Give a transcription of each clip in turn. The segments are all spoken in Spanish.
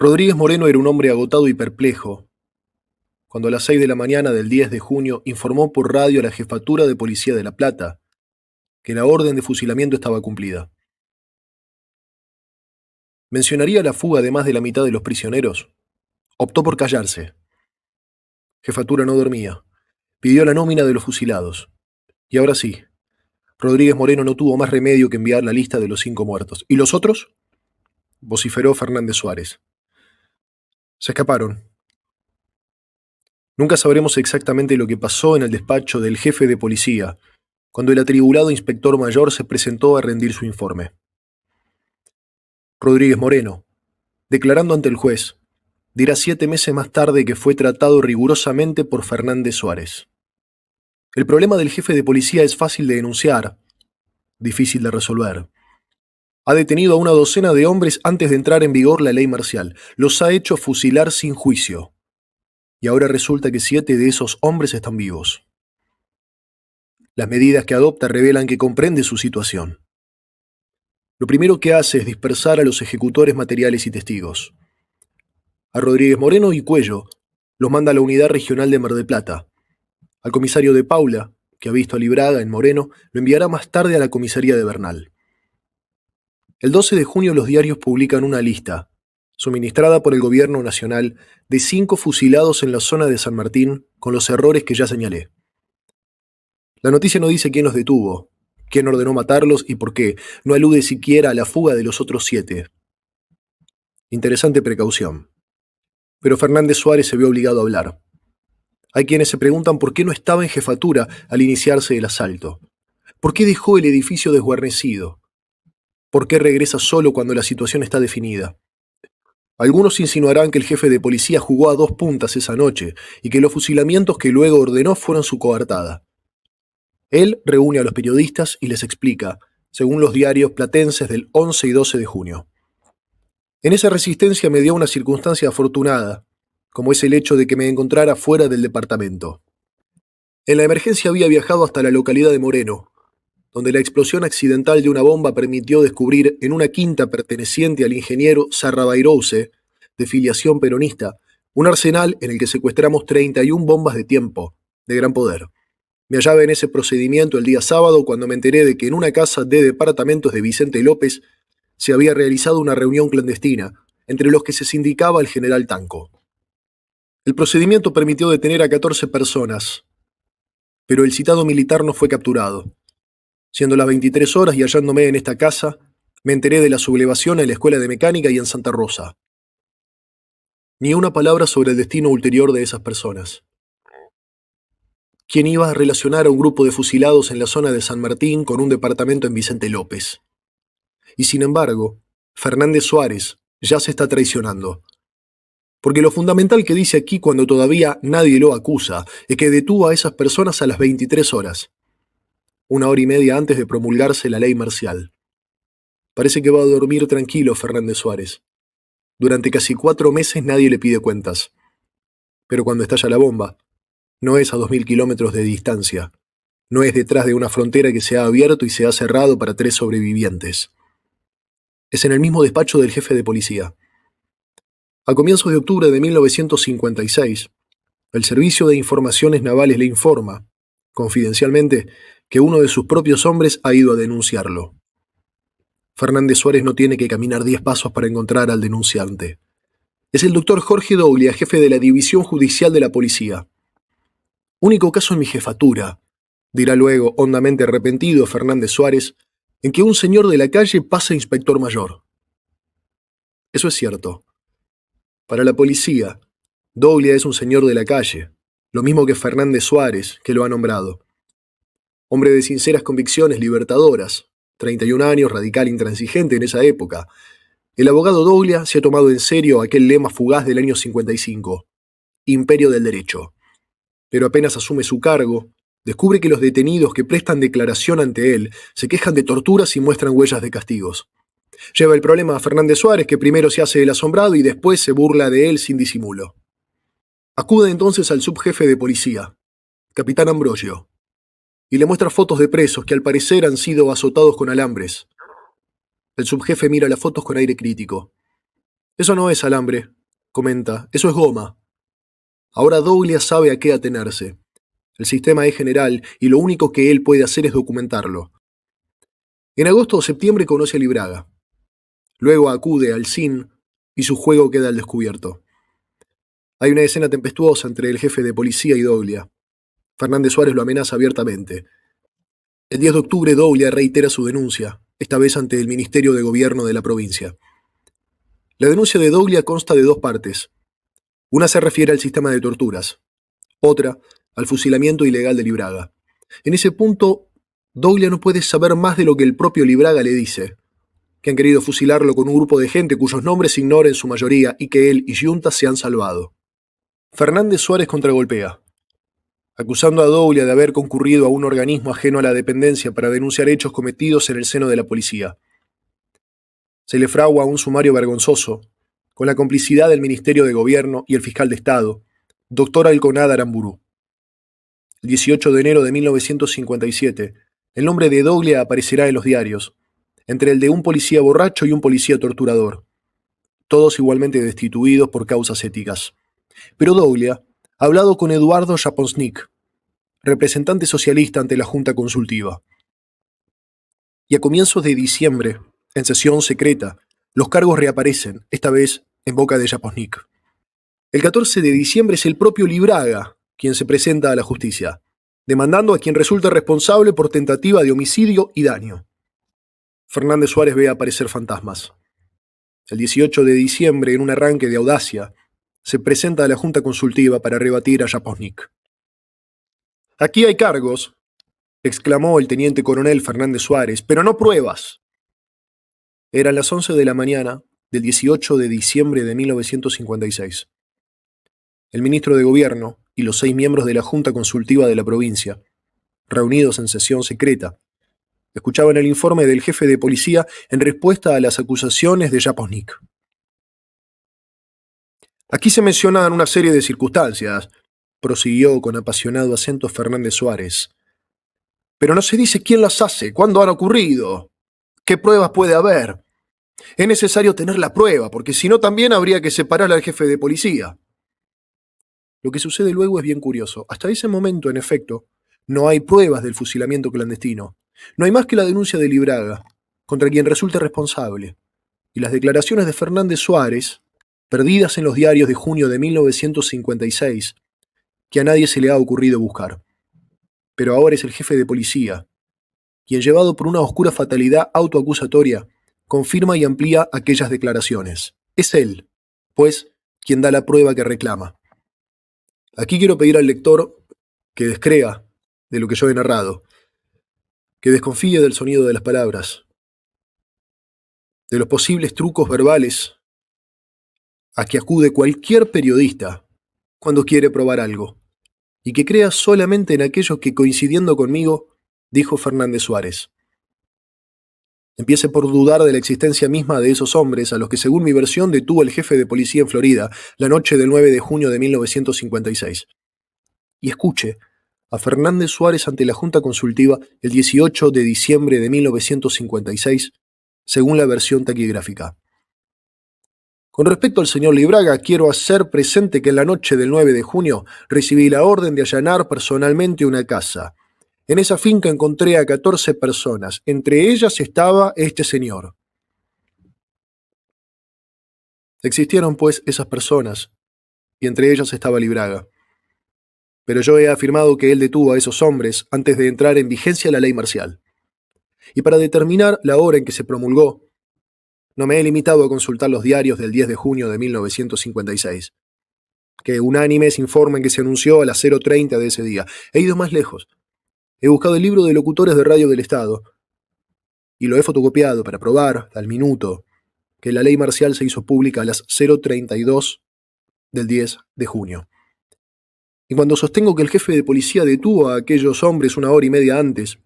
Rodríguez Moreno era un hombre agotado y perplejo, cuando a las 6 de la mañana del 10 de junio informó por radio a la Jefatura de Policía de La Plata que la orden de fusilamiento estaba cumplida. ¿Mencionaría la fuga de más de la mitad de los prisioneros? Optó por callarse. Jefatura no dormía. Pidió la nómina de los fusilados. Y ahora sí, Rodríguez Moreno no tuvo más remedio que enviar la lista de los 5 muertos. ¿Y los otros? Vociferó Fernández Suárez. Se escaparon. Nunca sabremos exactamente lo que pasó en el despacho del jefe de policía, cuando el atribulado inspector mayor se presentó a rendir su informe. Rodríguez Moreno, declarando ante el juez, dirá 7 meses más tarde que fue tratado rigurosamente por Fernández Suárez. El problema del jefe de policía es fácil de denunciar, difícil de resolver. Ha detenido a una docena de hombres antes de entrar en vigor la ley marcial. Los ha hecho fusilar sin juicio. Y ahora resulta que 7 de esos hombres están vivos. Las medidas que adopta revelan que comprende su situación. Lo primero que hace es dispersar a los ejecutores materiales y testigos. A Rodríguez Moreno y Cuello los manda a la Unidad Regional de Mar del Plata. Al comisario de Paula, que ha visto a Libraga en Moreno, lo enviará más tarde a la comisaría de Bernal. El 12 de junio los diarios publican una lista, suministrada por el gobierno nacional, de 5 fusilados en la zona de San Martín con los errores que ya señalé. La noticia no dice quién los detuvo, quién ordenó matarlos y por qué. No alude siquiera a la fuga de los otros 7. Interesante precaución. Pero Fernández Suárez se vio obligado a hablar. Hay quienes se preguntan por qué no estaba en jefatura al iniciarse el asalto. ¿Por qué dejó el edificio desguarnecido? ¿Por qué regresa solo cuando la situación está definida? Algunos insinuarán que el jefe de policía jugó a 2 puntas esa noche y que los fusilamientos que luego ordenó fueron su coartada. Él reúne a los periodistas y les explica, según los diarios platenses del 11 y 12 de junio. En esa resistencia me dio una circunstancia afortunada, como es el hecho de que me encontrara fuera del departamento. En la emergencia había viajado hasta la localidad de Moreno, donde la explosión accidental de una bomba permitió descubrir en una quinta perteneciente al ingeniero Sarrabairouse, de filiación peronista, un arsenal en el que secuestramos 31 bombas de tiempo, de gran poder. Me hallaba en ese procedimiento el día sábado cuando me enteré de que en una casa de departamentos de Vicente López se había realizado una reunión clandestina, entre los que se sindicaba el general Tanco. El procedimiento permitió detener a 14 personas, pero el citado militar no fue capturado. Siendo las 23 horas y hallándome en esta casa, me enteré de la sublevación en la Escuela de Mecánica y en Santa Rosa. Ni una palabra sobre el destino ulterior de esas personas. ¿Quién iba a relacionar a un grupo de fusilados en la zona de San Martín con un departamento en Vicente López? Y sin embargo, Fernández Suárez ya se está traicionando. Porque lo fundamental que dice aquí cuando todavía nadie lo acusa es que detuvo a esas personas a las 23 horas. 1 hora y media antes de promulgarse la ley marcial. Parece que va a dormir tranquilo Fernández Suárez. Durante casi 4 meses nadie le pide cuentas. Pero cuando estalla la bomba, no es a 2000 kilómetros de distancia. No es detrás de una frontera que se ha abierto y se ha cerrado para 3 sobrevivientes. Es en el mismo despacho del jefe de policía. A comienzos de octubre de 1956, el Servicio de Informaciones Navales le informa, confidencialmente, que uno de sus propios hombres ha ido a denunciarlo. Fernández Suárez no tiene que caminar 10 pasos para encontrar al denunciante. Es el doctor Jorge Douglia, jefe de la División Judicial de la Policía. Único caso en mi jefatura, dirá luego, hondamente arrepentido Fernández Suárez, en que un señor de la calle pasa inspector mayor. Eso es cierto. Para la policía, Douglia es un señor de la calle, lo mismo que Fernández Suárez, que lo ha nombrado. Hombre de sinceras convicciones libertadoras, 31 años, radical intransigente en esa época. El abogado Douglia se ha tomado en serio aquel lema fugaz del año 55, Imperio del Derecho. Pero apenas asume su cargo, descubre que los detenidos que prestan declaración ante él se quejan de torturas y muestran huellas de castigos. Lleva el problema a Fernández Suárez, que primero se hace el asombrado y después se burla de él sin disimulo. Acude entonces al subjefe de policía, capitán Ambrosio, y le muestra fotos de presos que al parecer han sido azotados con alambres. El subjefe mira las fotos con aire crítico. Eso no es alambre, comenta, eso es goma. Ahora Douglas sabe a qué atenerse. El sistema es general y lo único que él puede hacer es documentarlo. En agosto o septiembre conoce a Libraga. Luego acude al CIN y su juego queda al descubierto. Hay una escena tempestuosa entre el jefe de policía y Douglas. Fernández Suárez lo amenaza abiertamente. El 10 de octubre Douglas reitera su denuncia, esta vez ante el Ministerio de Gobierno de la provincia. La denuncia de Douglas consta de dos partes. Una se refiere al sistema de torturas, otra al fusilamiento ilegal de Libraga. En ese punto, Douglas no puede saber más de lo que el propio Libraga le dice, que han querido fusilarlo con un grupo de gente cuyos nombres ignora en su mayoría y que él y Junta se han salvado. Fernández Suárez contragolpea, acusando a Douglas de haber concurrido a un organismo ajeno a la dependencia para denunciar hechos cometidos en el seno de la policía. Se le fragua un sumario vergonzoso, con la complicidad del Ministerio de Gobierno y el fiscal de Estado, Dr. Alconada Aramburu. El 18 de enero de 1957, el nombre de Douglas aparecerá en los diarios, entre el de un policía borracho y un policía torturador, todos igualmente destituidos por causas éticas. Pero Douglas ha hablado con Eduardo Japonsnik, representante socialista ante la Junta Consultiva. Y a comienzos de diciembre, en sesión secreta, los cargos reaparecen, esta vez en boca de Japonsnik. El 14 de diciembre es el propio Libraga quien se presenta a la justicia, demandando a quien resulte responsable por tentativa de homicidio y daño. Fernández Suárez ve aparecer fantasmas. El 18 de diciembre, en un arranque de audacia, se presenta a la Junta Consultiva para rebatir a Japonsnik. «Aquí hay cargos», exclamó el teniente coronel Fernández Suárez, «pero no pruebas». Eran las 11 de la mañana del 18 de diciembre de 1956. El ministro de Gobierno y los 6 miembros de la Junta Consultiva de la provincia, reunidos en sesión secreta, escuchaban el informe del jefe de policía en respuesta a las acusaciones de Japonsnik. «Aquí se mencionan una serie de circunstancias», prosiguió con apasionado acento Fernández Suárez. «Pero no se dice quién las hace, cuándo han ocurrido, qué pruebas puede haber. Es necesario tener la prueba, porque si no también habría que separar al jefe de policía». Lo que sucede luego es bien curioso. Hasta ese momento, en efecto, no hay pruebas del fusilamiento clandestino. No hay más que la denuncia de Libraga, contra quien resulte responsable, y las declaraciones de Fernández Suárez, perdidas en los diarios de junio de 1956, que a nadie se le ha ocurrido buscar. Pero ahora es el jefe de policía, quien, llevado por una oscura fatalidad autoacusatoria, confirma y amplía aquellas declaraciones. Es él, pues, quien da la prueba que reclama. Aquí quiero pedir al lector que descrea de lo que yo he narrado, que desconfíe del sonido de las palabras, de los posibles trucos verbales a que acude cualquier periodista cuando quiere probar algo, y que crea solamente en aquello que, coincidiendo conmigo, dijo Fernández Suárez. Empiece por dudar de la existencia misma de esos hombres a los que, según mi versión, detuvo el jefe de policía en Florida la noche del 9 de junio de 1956. Y escuche a Fernández Suárez ante la Junta Consultiva el 18 de diciembre de 1956, según la versión taquigráfica. Con respecto al señor Libraga, quiero hacer presente que en la noche del 9 de junio recibí la orden de allanar personalmente una casa. En esa finca encontré a 14 personas, entre ellas estaba este señor. Existieron, pues, esas personas, y entre ellas estaba Libraga. Pero yo he afirmado que él detuvo a esos hombres antes de entrar en vigencia la ley marcial. Y para determinar la hora en que se promulgó, no me he limitado a consultar los diarios del 10 de junio de 1956, que unánimes informan que se anunció a las 0:30 de ese día. He ido más lejos. He buscado el libro de locutores de radio del Estado y lo he fotocopiado para probar, al minuto, que la ley marcial se hizo pública a las 0:32 del 10 de junio. Y cuando sostengo que el jefe de policía detuvo a aquellos hombres 1 hora y media antes,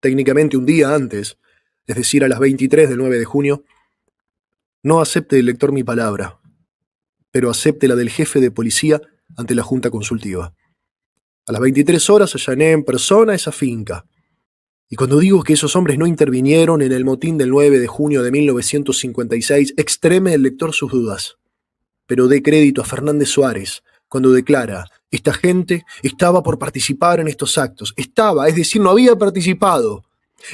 técnicamente un día antes, es decir, a las 23 del 9 de junio, no acepte el lector mi palabra, pero acepte la del jefe de policía ante la Junta Consultiva. A las 23 horas allané en persona esa finca, Y cuando digo que esos hombres no intervinieron en el motín del 9 de junio de 1956, extreme el lector sus dudas. Pero dé crédito a Fernández Suárez cuando declara: esta gente estaba por participar en estos actos. Estaba, es decir, no había participado.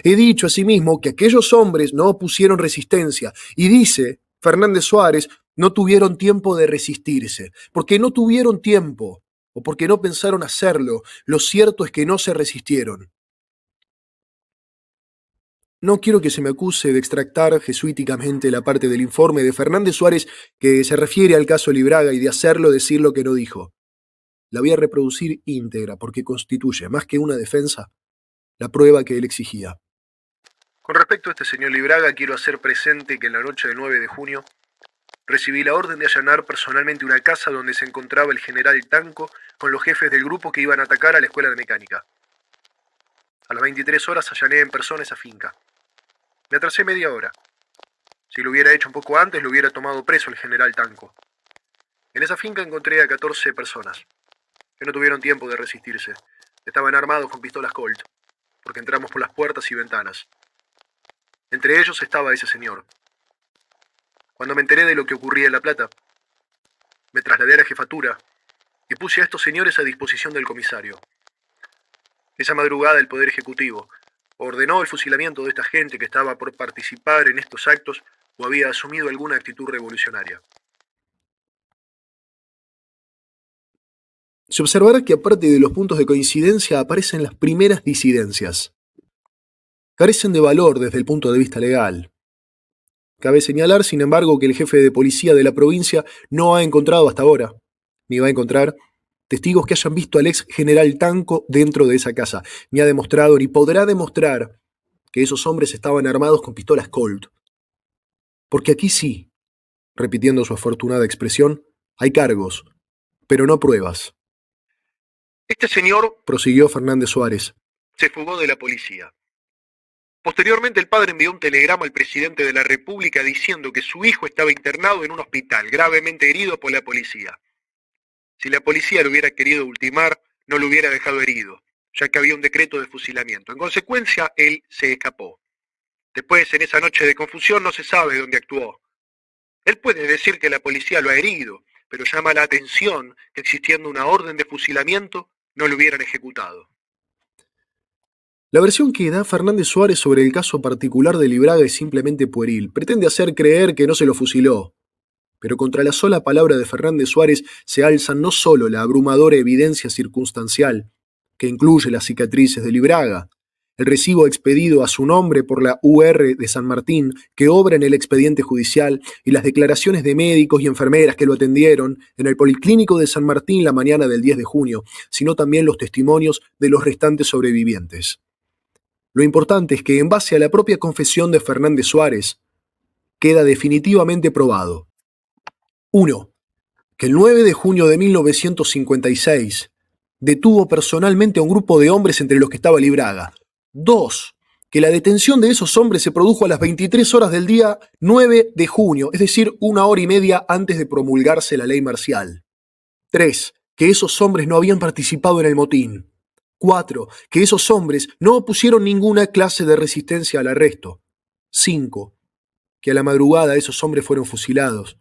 He dicho asimismo que aquellos hombres no opusieron resistencia. Y dice Fernández Suárez, no tuvieron tiempo de resistirse. Porque no tuvieron tiempo, o porque no pensaron hacerlo, lo cierto es que no se resistieron. No quiero que se me acuse de extractar jesuíticamente la parte del informe de Fernández Suárez que se refiere al caso Libraga y de hacerlo decir lo que no dijo. La voy a reproducir íntegra porque constituye, más que una defensa, la prueba que él exigía. Con respecto a este señor Libraga, quiero hacer presente que en la noche del 9 de junio recibí la orden de allanar personalmente una casa donde se encontraba el general Tanco con los jefes del grupo que iban a atacar a la escuela de mecánica. A las 23 horas allané en persona esa finca. Me atrasé media hora. Si lo hubiera hecho un poco antes, lo hubiera tomado preso el general Tanco. En esa finca encontré a 14 personas, que no tuvieron tiempo de resistirse. Estaban armados con pistolas Colt, porque entramos por las puertas y ventanas. Entre ellos estaba ese señor. Cuando me enteré de lo que ocurría en La Plata, me trasladé a la jefatura y puse a estos señores a disposición del comisario. Esa madrugada el Poder Ejecutivo ordenó el fusilamiento de esta gente que estaba por participar en estos actos o había asumido alguna actitud revolucionaria. Se observará que aparte de los puntos de coincidencia aparecen las primeras disidencias. Carecen de valor desde el punto de vista legal. Cabe señalar, sin embargo, que el jefe de policía de la provincia no ha encontrado hasta ahora, ni va a encontrar, testigos que hayan visto al ex general Tanco dentro de esa casa, ni ha demostrado ni podrá demostrar que esos hombres estaban armados con pistolas Colt. Porque aquí sí, repitiendo su afortunada expresión, hay cargos, pero no pruebas. Este señor, prosiguió Fernández Suárez, se fugó de la policía. Posteriormente el padre envió un telegrama al presidente de la República diciendo que su hijo estaba internado en un hospital, gravemente herido por la policía. Si la policía lo hubiera querido ultimar, no lo hubiera dejado herido, ya que había un decreto de fusilamiento. En consecuencia, él se escapó. Después, en esa noche de confusión, no se sabe dónde actuó. Él puede decir que la policía lo ha herido, pero llama la atención que existiendo una orden de fusilamiento, no lo hubieran ejecutado. La versión que da Fernández Suárez sobre el caso particular de Libraga es simplemente pueril. Pretende hacer creer que no se lo fusiló. Pero contra la sola palabra de Fernández Suárez se alza no solo la abrumadora evidencia circunstancial, que incluye las cicatrices de Libraga, el recibo expedido a su nombre por la UR de San Martín, que obra en el expediente judicial, y las declaraciones de médicos y enfermeras que lo atendieron en el Policlínico de San Martín la mañana del 10 de junio, sino también los testimonios de los restantes sobrevivientes. Lo importante es que, en base a la propia confesión de Fernández Suárez, queda definitivamente probado: 1. Que el 9 de junio de 1956 detuvo personalmente a un grupo de hombres entre los que estaba Libraga. 2. Que la detención de esos hombres se produjo a las 23 horas del día 9 de junio, es decir, 1 hora y media antes de promulgarse la ley marcial. 3. Que esos hombres no habían participado en el motín. 4. Que esos hombres no opusieron ninguna clase de resistencia al arresto. 5. Que a la madrugada esos hombres fueron fusilados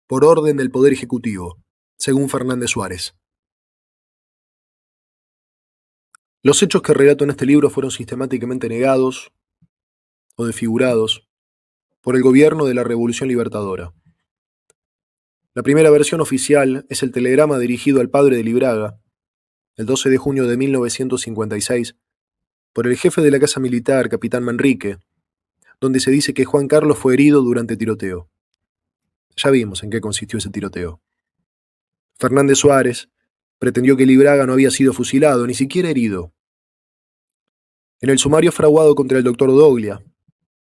por orden del Poder Ejecutivo, según Fernández Suárez. Los hechos que relato en este libro fueron sistemáticamente negados o desfigurados por el gobierno de la Revolución Libertadora. La primera versión oficial es el telegrama dirigido al padre de Libraga, el 12 de junio de 1956, por el jefe de la Casa Militar, capitán Manrique, donde se dice que Juan Carlos fue herido durante tiroteo. Ya vimos en qué consistió ese tiroteo. Fernández Suárez pretendió que Libraga no había sido fusilado, ni siquiera herido. En el sumario fraguado contra el doctor Doglia,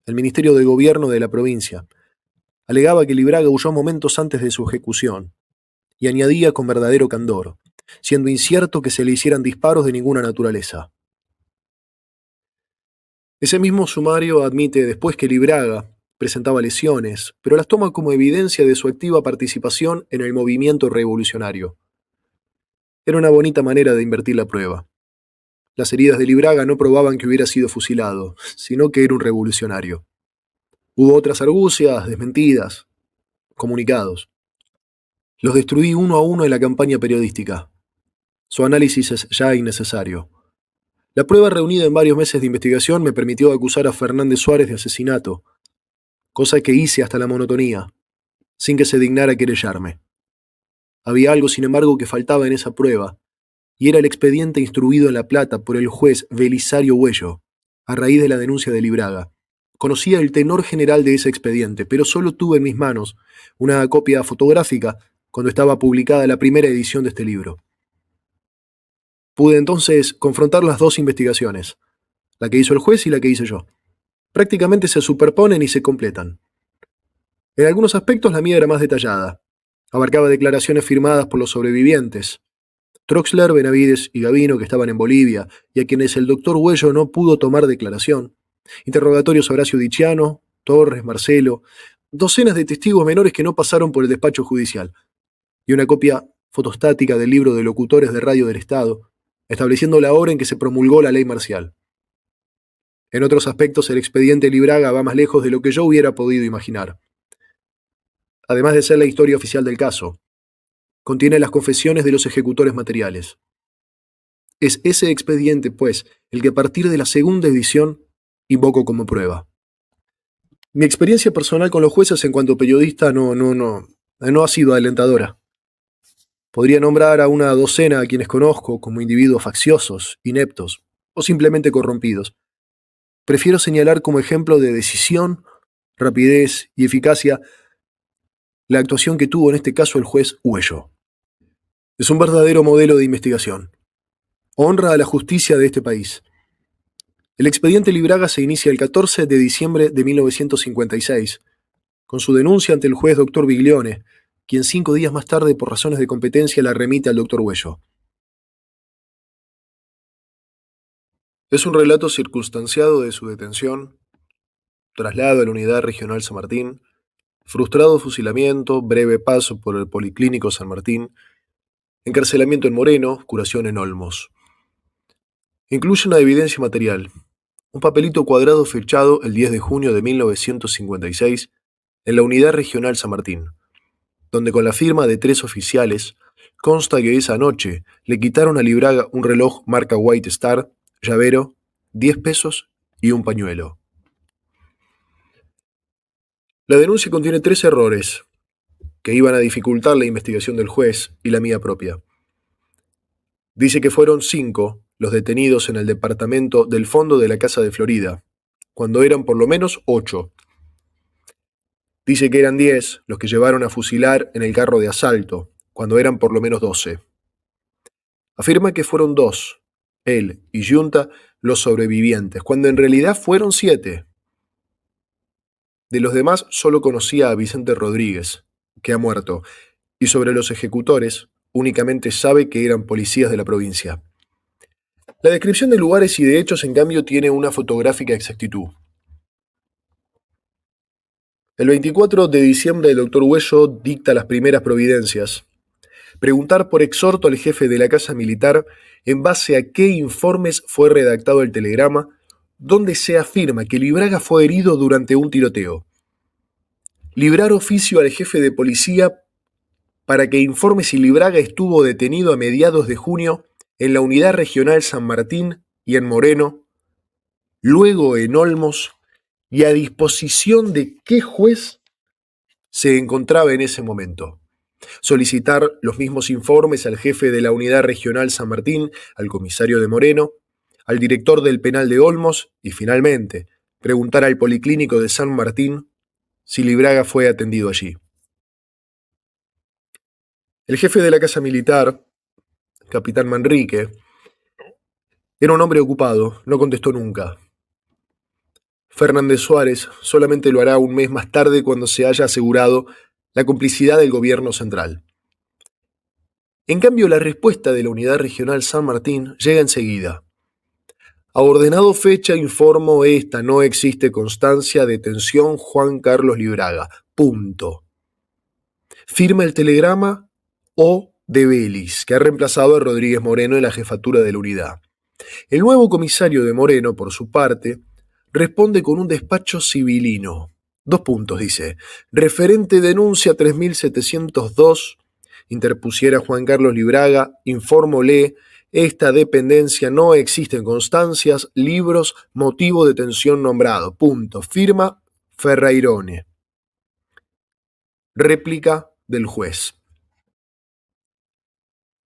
el Ministerio de Gobierno de la provincia alegaba que Libraga huyó momentos antes de su ejecución y añadía con verdadero candor, siendo incierto que se le hicieran disparos de ninguna naturaleza. Ese mismo sumario admite después que Libraga presentaba lesiones, pero las toma como evidencia de su activa participación en el movimiento revolucionario. Era una bonita manera de invertir la prueba. Las heridas de Libraga no probaban que hubiera sido fusilado, sino que era un revolucionario. Hubo otras argucias, desmentidas, comunicados. Los destruí uno a uno en la campaña periodística. Su análisis es ya innecesario. La prueba reunida en varios meses de investigación me permitió acusar a Fernández Suárez de asesinato, cosa que hice hasta la monotonía, sin que se dignara querellarme. Había algo, sin embargo, que faltaba en esa prueba, y era el expediente instruido en La Plata por el juez Belisario Huello, a raíz de la denuncia de Libraga. Conocía el tenor general de ese expediente, pero solo tuve en mis manos una copia fotográfica cuando estaba publicada la primera edición de este libro. Pude entonces confrontar las dos investigaciones, la que hizo el juez y la que hice yo. Prácticamente se superponen y se completan. En algunos aspectos la mía era más detallada. Abarcaba declaraciones firmadas por los sobrevivientes, Troxler, Benavides y Gavino, que estaban en Bolivia, y a quienes el doctor Huello no pudo tomar declaración. Interrogatorios a Horacio Diciano, Torres, Marcelo, docenas de testigos menores que no pasaron por el despacho judicial, y una copia fotostática del libro de locutores de radio del Estado, estableciendo la hora en que se promulgó la ley marcial. En otros aspectos, el expediente Libraga va más lejos de lo que yo hubiera podido imaginar. Además de ser la historia oficial del caso, contiene las confesiones de los ejecutores materiales. Es ese expediente, pues, el que a partir de la segunda edición invoco como prueba. Mi experiencia personal con los jueces en cuanto periodista no ha sido alentadora. Podría nombrar a una docena a quienes conozco como individuos facciosos, ineptos o simplemente corrompidos. Prefiero señalar como ejemplo de decisión, rapidez y eficacia la actuación que tuvo en este caso el juez Huello. Es un verdadero modelo de investigación. Honra a la justicia de este país. El expediente Libraga se inicia el 14 de diciembre de 1956, con su denuncia ante el juez Dr. Biglione, quien 5 días más tarde, por razones de competencia, la remite al Dr. Huello. Es un relato circunstanciado de su detención, traslado a la Unidad Regional San Martín, frustrado fusilamiento, breve paso por el Policlínico San Martín, encarcelamiento en Moreno, curación en Olmos. Incluye una evidencia material, un papelito cuadrado fechado el 10 de junio de 1956 en la Unidad Regional San Martín, donde con la firma de 3 oficiales consta que esa noche le quitaron a Libraga un reloj marca White Star, llavero, 10 pesos y un pañuelo. La denuncia contiene 3 errores que iban a dificultar la investigación del juez y la mía propia. Dice que fueron 5 los detenidos en el departamento del fondo de la Casa de Florida, cuando eran por lo menos 8. Dice que eran 10 los que llevaron a fusilar en el carro de asalto, cuando eran por lo menos 12. Afirma que fueron 2, él y Yunta, los sobrevivientes, cuando en realidad fueron 7. De los demás solo conocía a Vicente Rodríguez, que ha muerto, y sobre los ejecutores únicamente sabe que eran policías de la provincia. La descripción de lugares y de hechos, en cambio, tiene una fotográfica exactitud. El 24 de diciembre el doctor Huello dicta las primeras providencias. Preguntar por exhorto al jefe de la Casa Militar en base a qué informes fue redactado el telegrama donde se afirma que Libraga fue herido durante un tiroteo. Librar oficio al jefe de policía para que informe si Libraga estuvo detenido a mediados de junio en la Unidad Regional San Martín y en Moreno, luego en Olmos, y a disposición de qué juez se encontraba en ese momento. Solicitar los mismos informes al jefe de la Unidad Regional San Martín, al comisario de Moreno, al director del penal de Olmos y, finalmente, preguntar al Policlínico de San Martín si Libraga fue atendido allí. El jefe de la Casa Militar, capitán Manrique, era un hombre ocupado, no contestó nunca. Fernández Suárez solamente lo hará un mes más tarde cuando se haya asegurado la complicidad del gobierno central. En cambio, la respuesta de la Unidad Regional San Martín llega enseguida. A ordenado fecha informo esta, no existe constancia de detención Juan Carlos Libraga. Punto. Firma el telegrama O. de Vélez, que ha reemplazado a Rodríguez Moreno en la jefatura de la unidad. El nuevo comisario de Moreno, por su parte, responde con un despacho civilino. Dos puntos, dice. Referente denuncia 3702, interpusiera Juan Carlos Libraga, infórmole, esta dependencia no existen constancias, libros, motivo de detención nombrado. Punto. Firma Ferrairone. Réplica del juez.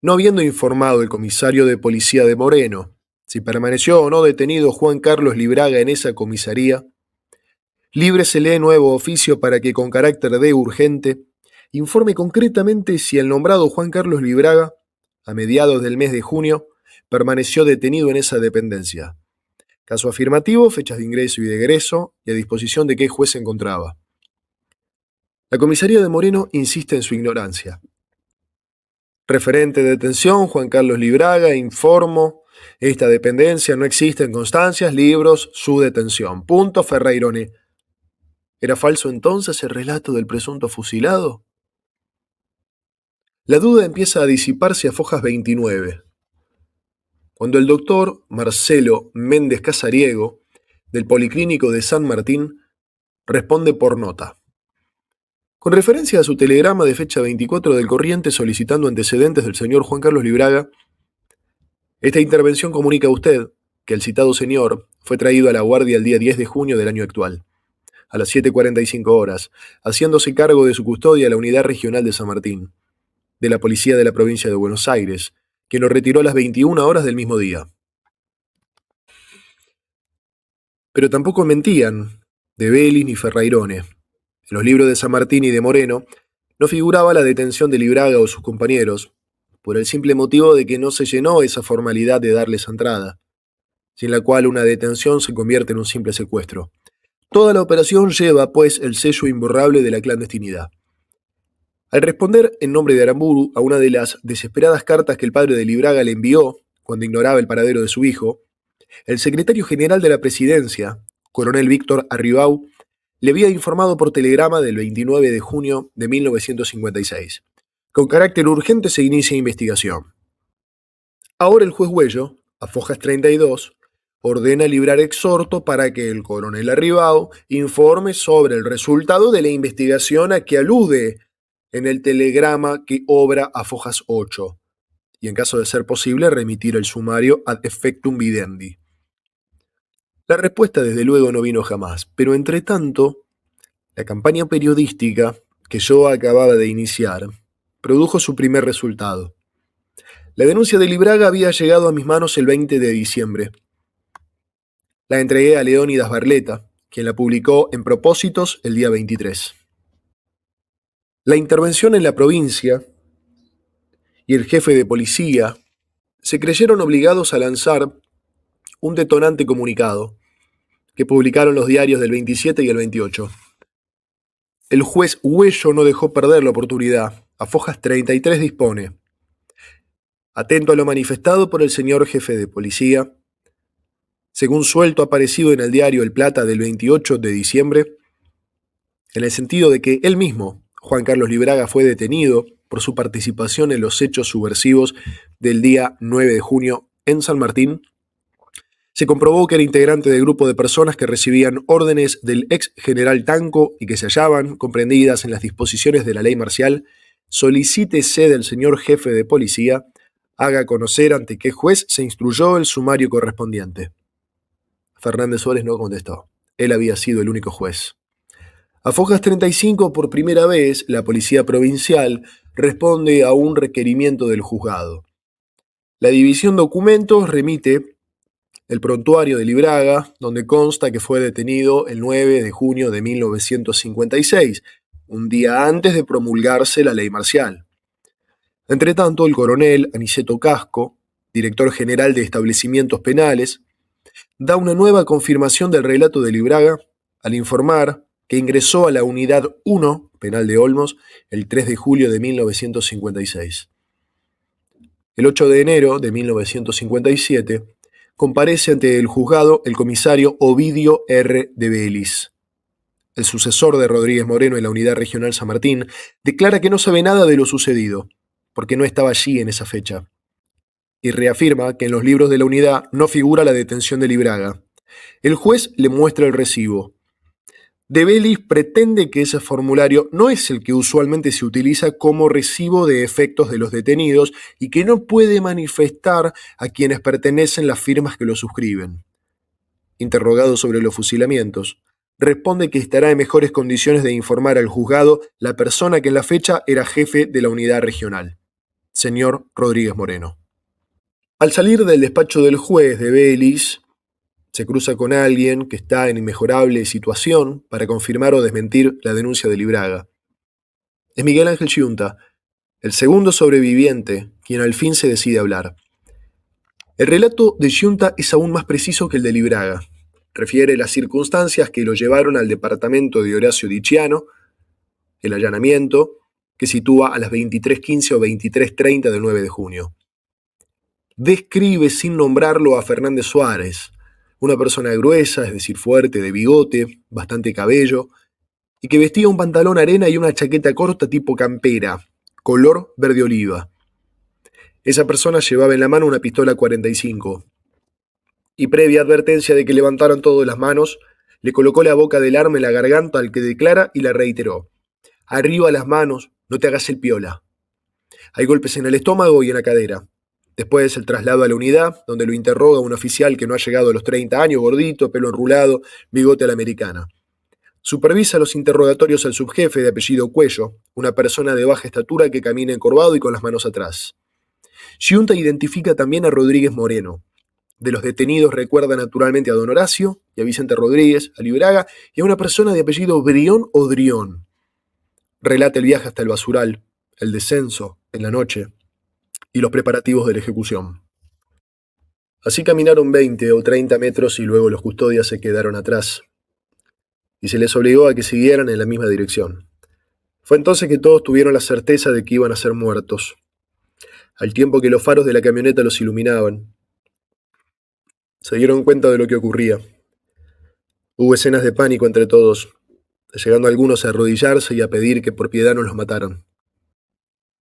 No habiendo informado el comisario de policía de Moreno si permaneció o no detenido Juan Carlos Libraga en esa comisaría, líbresele nuevo oficio para que con carácter de urgente informe concretamente si el nombrado Juan Carlos Libraga, a mediados del mes de junio, permaneció detenido en esa dependencia. Caso afirmativo, fechas de ingreso y de egreso y a disposición de qué juez se encontraba. La comisaría de Moreno insiste en su ignorancia. Referente de detención, Juan Carlos Libraga, informo, esta dependencia no existen constancias, libros, su detención. Punto. Ferrairone. ¿Era falso entonces el relato del presunto fusilado? La duda empieza a disiparse a fojas 29, cuando el doctor Marcelo Méndez Casariego, del Policlínico de San Martín, responde por nota. Con referencia a su telegrama de fecha 24 del corriente solicitando antecedentes del señor Juan Carlos Libraga, esta intervención comunica a usted que el citado señor fue traído a la guardia el día 10 de junio del año actual, a las 7:45 horas, haciéndose cargo de su custodia a la Unidad Regional de San Martín, de la Policía de la Provincia de Buenos Aires, quien lo retiró a las 21 horas del mismo día. Pero tampoco mentían de Vélez ni Ferrairone. En los libros de San Martín y de Moreno no figuraba la detención de Libraga o sus compañeros, por el simple motivo de que no se llenó esa formalidad de darles entrada, sin la cual una detención se convierte en un simple secuestro. Toda la operación lleva, pues, el sello imborrable de la clandestinidad. Al responder en nombre de Aramburu a una de las desesperadas cartas que el padre de Libraga le envió cuando ignoraba el paradero de su hijo, el secretario general de la presidencia, coronel Víctor Arribau, le había informado por telegrama del 29 de junio de 1956. Con carácter urgente se inicia investigación. Ahora el juez Güello, a fojas 32, ordena librar exhorto para que el coronel Arribau informe sobre el resultado de la investigación a que alude en el telegrama que obra a fojas 8, y en caso de ser posible remitir el sumario ad effectum videndi. La respuesta desde luego no vino jamás, pero entre tanto, la campaña periodística que yo acababa de iniciar produjo su primer resultado. La denuncia de Libraga había llegado a mis manos el 20 de diciembre. La entregué a Leónidas Barleta, quien la publicó en Propósitos el día 23. La intervención en la provincia y el jefe de policía se creyeron obligados a lanzar un detonante comunicado que publicaron los diarios del 27 y el 28. El juez Güello no dejó perder la oportunidad. A fojas 33 dispone: atento a lo manifestado por el señor jefe de policía, según suelto aparecido en el diario El Plata del 28 de diciembre, en el sentido de que él mismo, Juan Carlos Libraga, fue detenido por su participación en los hechos subversivos del día 9 de junio en San Martín, se comprobó que era integrante del grupo de personas que recibían órdenes del ex general Tanco y que se hallaban comprendidas en las disposiciones de la ley marcial. Solicítese del señor jefe de policía haga conocer ante qué juez se instruyó el sumario correspondiente. Fernández Suárez no contestó. Él había sido el único juez. A fojas 35, por primera vez, la Policía Provincial responde a un requerimiento del juzgado. La División Documentos remite el prontuario de Libraga, donde consta que fue detenido el 9 de junio de 1956, un día antes de promulgarse la ley marcial. Entretanto, el coronel Aniceto Casco, director general de establecimientos penales, da una nueva confirmación del relato de Libraga al informar que ingresó a la Unidad 1, penal de Olmos, el 3 de julio de 1956. El 8 de enero de 1957, comparece ante el juzgado el comisario Ovidio R. de Vélez. El sucesor de Rodríguez Moreno en la Unidad Regional San Martín declara que no sabe nada de lo sucedido, porque no estaba allí en esa fecha. y reafirma que en los libros de la unidad no figura la detención de Libraga. El juez le muestra el recibo. De Bellis pretende que ese formulario no es el que usualmente se utiliza como recibo de efectos de los detenidos y que no puede manifestar a quienes pertenecen las firmas que lo suscriben. Interrogado sobre los fusilamientos, responde que estará en mejores condiciones de informar al juzgado la persona que en la fecha era jefe de la unidad regional, señor Rodríguez Moreno. Al salir del despacho del juez de Bellis, se cruza con alguien que está en inmejorable situación para confirmar o desmentir la denuncia de Libraga. Es Miguel Ángel Giunta, el segundo sobreviviente, quien al fin se decide a hablar. El relato de Giunta es aún más preciso que el de Libraga. Refiere las circunstancias que lo llevaron al departamento de Horacio Dicciano, el allanamiento, que sitúa a las 23:15 o 23:30 del 9 de junio. Describe sin nombrarlo a Fernández Suárez, una persona gruesa, es decir, fuerte, de bigote, bastante cabello, y que vestía un pantalón arena y una chaqueta corta tipo campera, color verde oliva. Esa persona llevaba en la mano una pistola 45, y previa advertencia de que levantaran todas las manos, le colocó la boca del arma en la garganta al que declara y la reiteró. Arriba las manos, no te hagas el piola. Hay golpes en el estómago y en la cadera. Después el traslado a la unidad, donde lo interroga un oficial que no ha llegado a los 30 años, gordito, pelo enrulado, bigote a la americana. Supervisa los interrogatorios al subjefe de apellido Cuello, una persona de baja estatura que camina encorvado y con las manos atrás. Giunta identifica también a Rodríguez Moreno. De los detenidos recuerda naturalmente a don Horacio y a Vicente Rodríguez, a Libraga y a una persona de apellido Brión o Drión. Relata el viaje hasta el basural, el descenso, en la noche, y los preparativos de la ejecución. Así caminaron 20 o 30 metros y luego los custodias se quedaron atrás, y se les obligó a que siguieran en la misma dirección. Fue entonces que todos tuvieron la certeza de que iban a ser muertos, al tiempo que los faros de la camioneta los iluminaban. Se dieron cuenta de lo que ocurría. Hubo escenas de pánico entre todos, llegando algunos a arrodillarse y a pedir que por piedad no los mataran.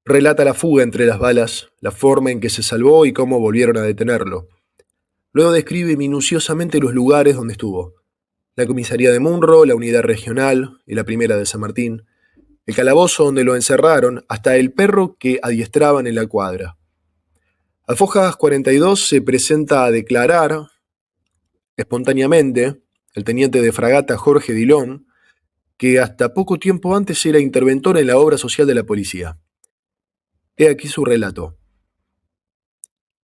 Relata la fuga entre las balas, la forma en que se salvó y cómo volvieron a detenerlo. Luego describe minuciosamente los lugares donde estuvo. La comisaría de Munro, la unidad regional y la primera de San Martín, el calabozo donde lo encerraron, hasta el perro que adiestraban en la cuadra. Al Fojas 42 se presenta a declarar espontáneamente el teniente de fragata Jorge Dilón, que hasta poco tiempo antes era interventor en la obra social de la policía. He aquí su relato.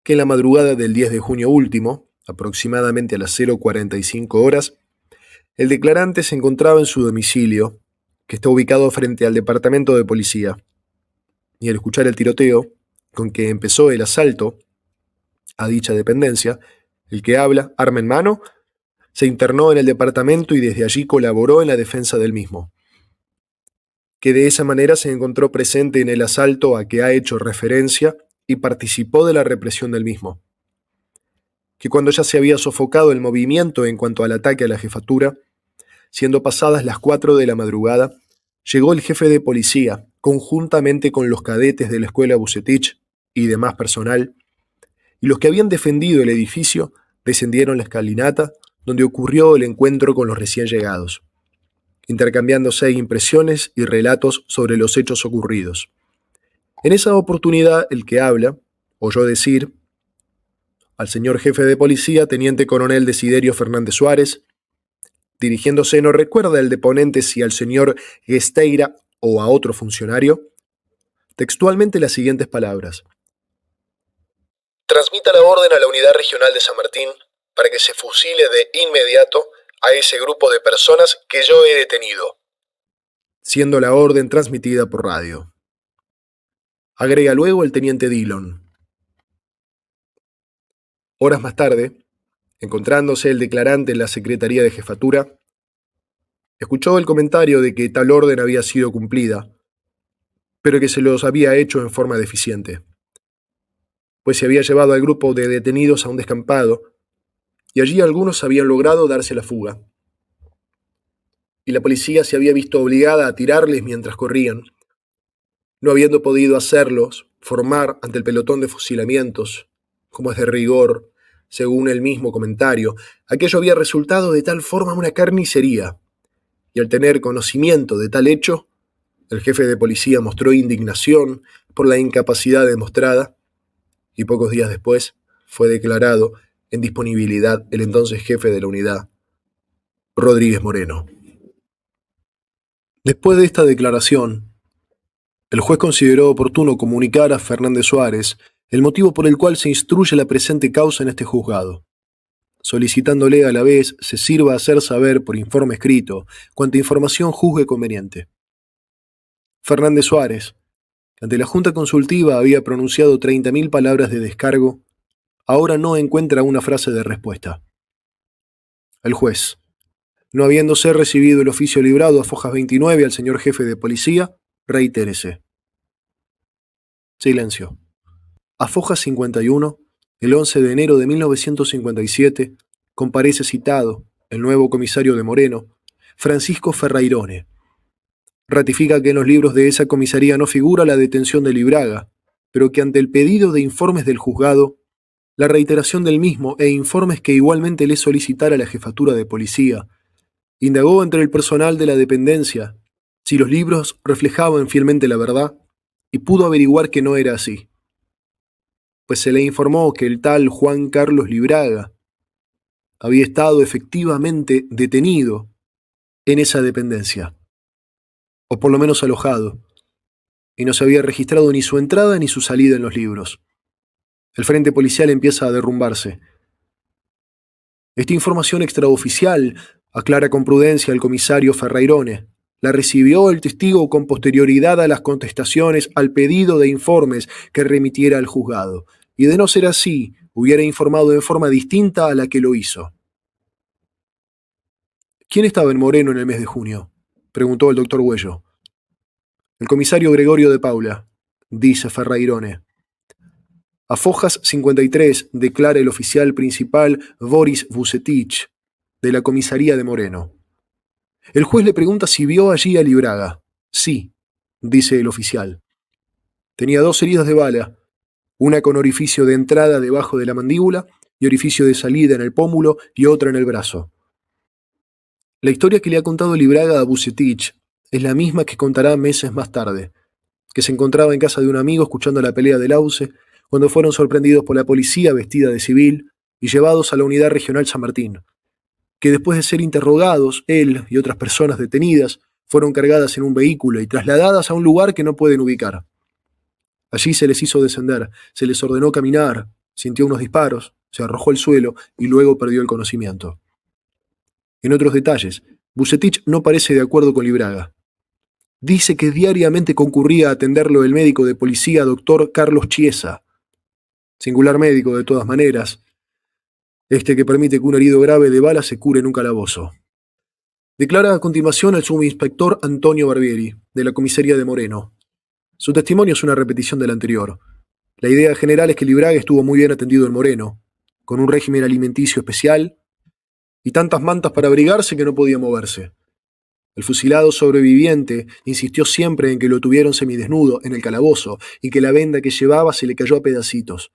Que en la madrugada del 10 de junio último, aproximadamente a las 0:45 horas, el declarante se encontraba en su domicilio, que está ubicado frente al departamento de policía, y al escuchar el tiroteo, con que empezó el asalto a dicha dependencia, el que habla, arma en mano, se internó en el departamento y desde allí colaboró en la defensa del mismo. Que de esa manera se encontró presente en el asalto a que ha hecho referencia y participó de la represión del mismo. Que cuando ya se había sofocado el movimiento en cuanto al ataque a la jefatura, siendo pasadas las 4 de la madrugada, llegó el jefe de policía, conjuntamente con los cadetes de la escuela Bucetich y demás personal, y los que habían defendido el edificio descendieron la escalinata donde ocurrió el encuentro con los recién llegados, intercambiándose impresiones y relatos sobre los hechos ocurridos. En esa oportunidad, el que habla oyó decir al señor jefe de policía, teniente coronel Desiderio Fernández Suárez, dirigiéndose, no recuerda el deponente si al señor Gesteira o a otro funcionario, textualmente las siguientes palabras. Transmita la orden a la unidad regional de San Martín para que se fusile de inmediato a ese grupo de personas que yo he detenido. Siendo la orden transmitida por radio. Agrega luego el teniente Dillon. Horas más tarde, encontrándose el declarante en la Secretaría de Jefatura, escuchó el comentario de que tal orden había sido cumplida, pero que se los había hecho en forma deficiente, pues se había llevado al grupo de detenidos a un descampado, y allí algunos habían logrado darse la fuga. Y la policía se había visto obligada a tirarles mientras corrían, no habiendo podido hacerlos formar ante el pelotón de fusilamientos, como es de rigor, según el mismo comentario, aquello había resultado de tal forma una carnicería, y al tener conocimiento de tal hecho, el jefe de policía mostró indignación por la incapacidad demostrada, y pocos días después fue declarado en disponibilidad el entonces jefe de la unidad, Rodríguez Moreno. Después de esta declaración, el juez consideró oportuno comunicar a Fernández Suárez el motivo por el cual se instruye la presente causa en este juzgado, solicitándole a la vez se sirva a hacer saber por informe escrito cuanta información juzgue conveniente. Fernández Suárez, que ante la Junta Consultiva había pronunciado 30.000 palabras de descargo, ahora no encuentra una frase de respuesta. El juez, no habiéndose recibido el oficio librado a fojas 29 al señor jefe de policía, reitérese. Silencio. A fojas 51, el 11 de enero de 1957, comparece citado el nuevo comisario de Moreno, Francisco Ferrairone. Ratifica que en los libros de esa comisaría no figura la detención de Libraga, pero que ante el pedido de informes del juzgado, la reiteración del mismo e informes que igualmente le solicitara la jefatura de policía, indagó entre el personal de la dependencia si los libros reflejaban fielmente la verdad y pudo averiguar que no era así, pues se le informó que el tal Juan Carlos Libraga había estado efectivamente detenido en esa dependencia, o por lo menos alojado, y no se había registrado ni su entrada ni su salida en los libros. El frente policial empieza a derrumbarse. Esta información extraoficial, aclara con prudencia el comisario Ferrairone, la recibió el testigo con posterioridad a las contestaciones al pedido de informes que remitiera al juzgado, y de no ser así, hubiera informado en forma distinta a la que lo hizo. ¿Quién estaba en Moreno en el mes de junio?, preguntó el doctor Huello. El comisario Gregorio de Paula, dice Ferrairone. A fojas 53 declara el oficial principal Boris Vucetich, de la comisaría de Moreno. El juez le pregunta si vio allí a Libraga. Sí, dice el oficial. Tenía 2 heridas de bala, una con orificio de entrada debajo de la mandíbula y orificio de salida en el pómulo y otra en el brazo. La historia que le ha contado Libraga a Vucetich es la misma que contará meses más tarde, que se encontraba en casa de un amigo escuchando la pelea del Auce cuando fueron sorprendidos por la policía vestida de civil y llevados a la unidad regional San Martín, que después de ser interrogados, él y otras personas detenidas fueron cargadas en un vehículo y trasladadas a un lugar que no pueden ubicar. Allí se les hizo descender, se les ordenó caminar, sintió unos disparos, se arrojó al suelo y luego perdió el conocimiento. En otros detalles, Vucetich no parece de acuerdo con Libraga. Dice que diariamente concurría a atenderlo el médico de policía doctor Carlos Chiesa, singular médico de todas maneras, que permite que un herido grave de bala se cure en un calabozo. Declara a continuación el subinspector Antonio Barbieri, de la comisaría de Moreno. Su testimonio es una repetición del anterior. La idea general es que Libraga estuvo muy bien atendido en Moreno, con un régimen alimenticio especial y tantas mantas para abrigarse que no podía moverse. El fusilado sobreviviente insistió siempre en que lo tuvieron semidesnudo en el calabozo y que la venda que llevaba se le cayó a pedacitos.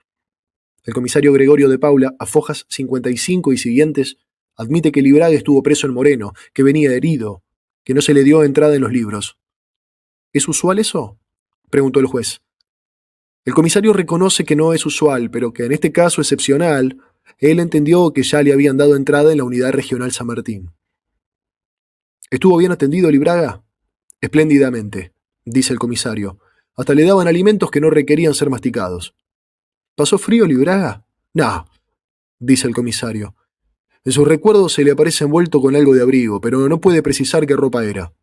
El comisario Gregorio de Paula, a fojas 55 y siguientes, admite que Libraga estuvo preso en Moreno, que venía herido, que no se le dio entrada en los libros. ¿Es usual eso?, preguntó el juez. El comisario reconoce que no es usual, pero que en este caso excepcional, él entendió que ya le habían dado entrada en la unidad regional San Martín. ¿Estuvo bien atendido Libraga? Espléndidamente, dice el comisario. Hasta le daban alimentos que no requerían ser masticados. ¿Pasó frío Libraga? No, dice el comisario. En sus recuerdos se le aparece envuelto con algo de abrigo, pero no puede precisar qué ropa era.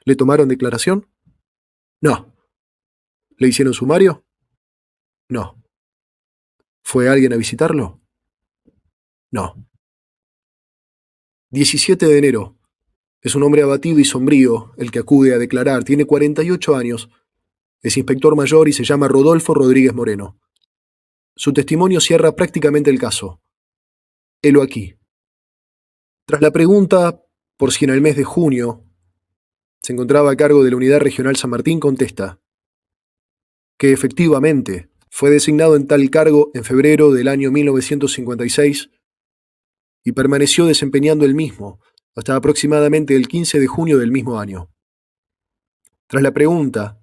¿Le tomaron declaración? No. ¿Le hicieron sumario? No. ¿Fue alguien a visitarlo? No. 17 de enero. Es un hombre abatido y sombrío el que acude a declarar. Tiene 48 años. Es inspector mayor y se llama Rodolfo Rodríguez Moreno. Su testimonio cierra prácticamente el caso. Helo aquí. Tras la pregunta por si en el mes de junio se encontraba a cargo de la Unidad Regional San Martín, contesta que efectivamente Fue designado en tal cargo en febrero del año 1956 y permaneció desempeñando el mismo hasta aproximadamente el 15 de junio del mismo año. Tras la pregunta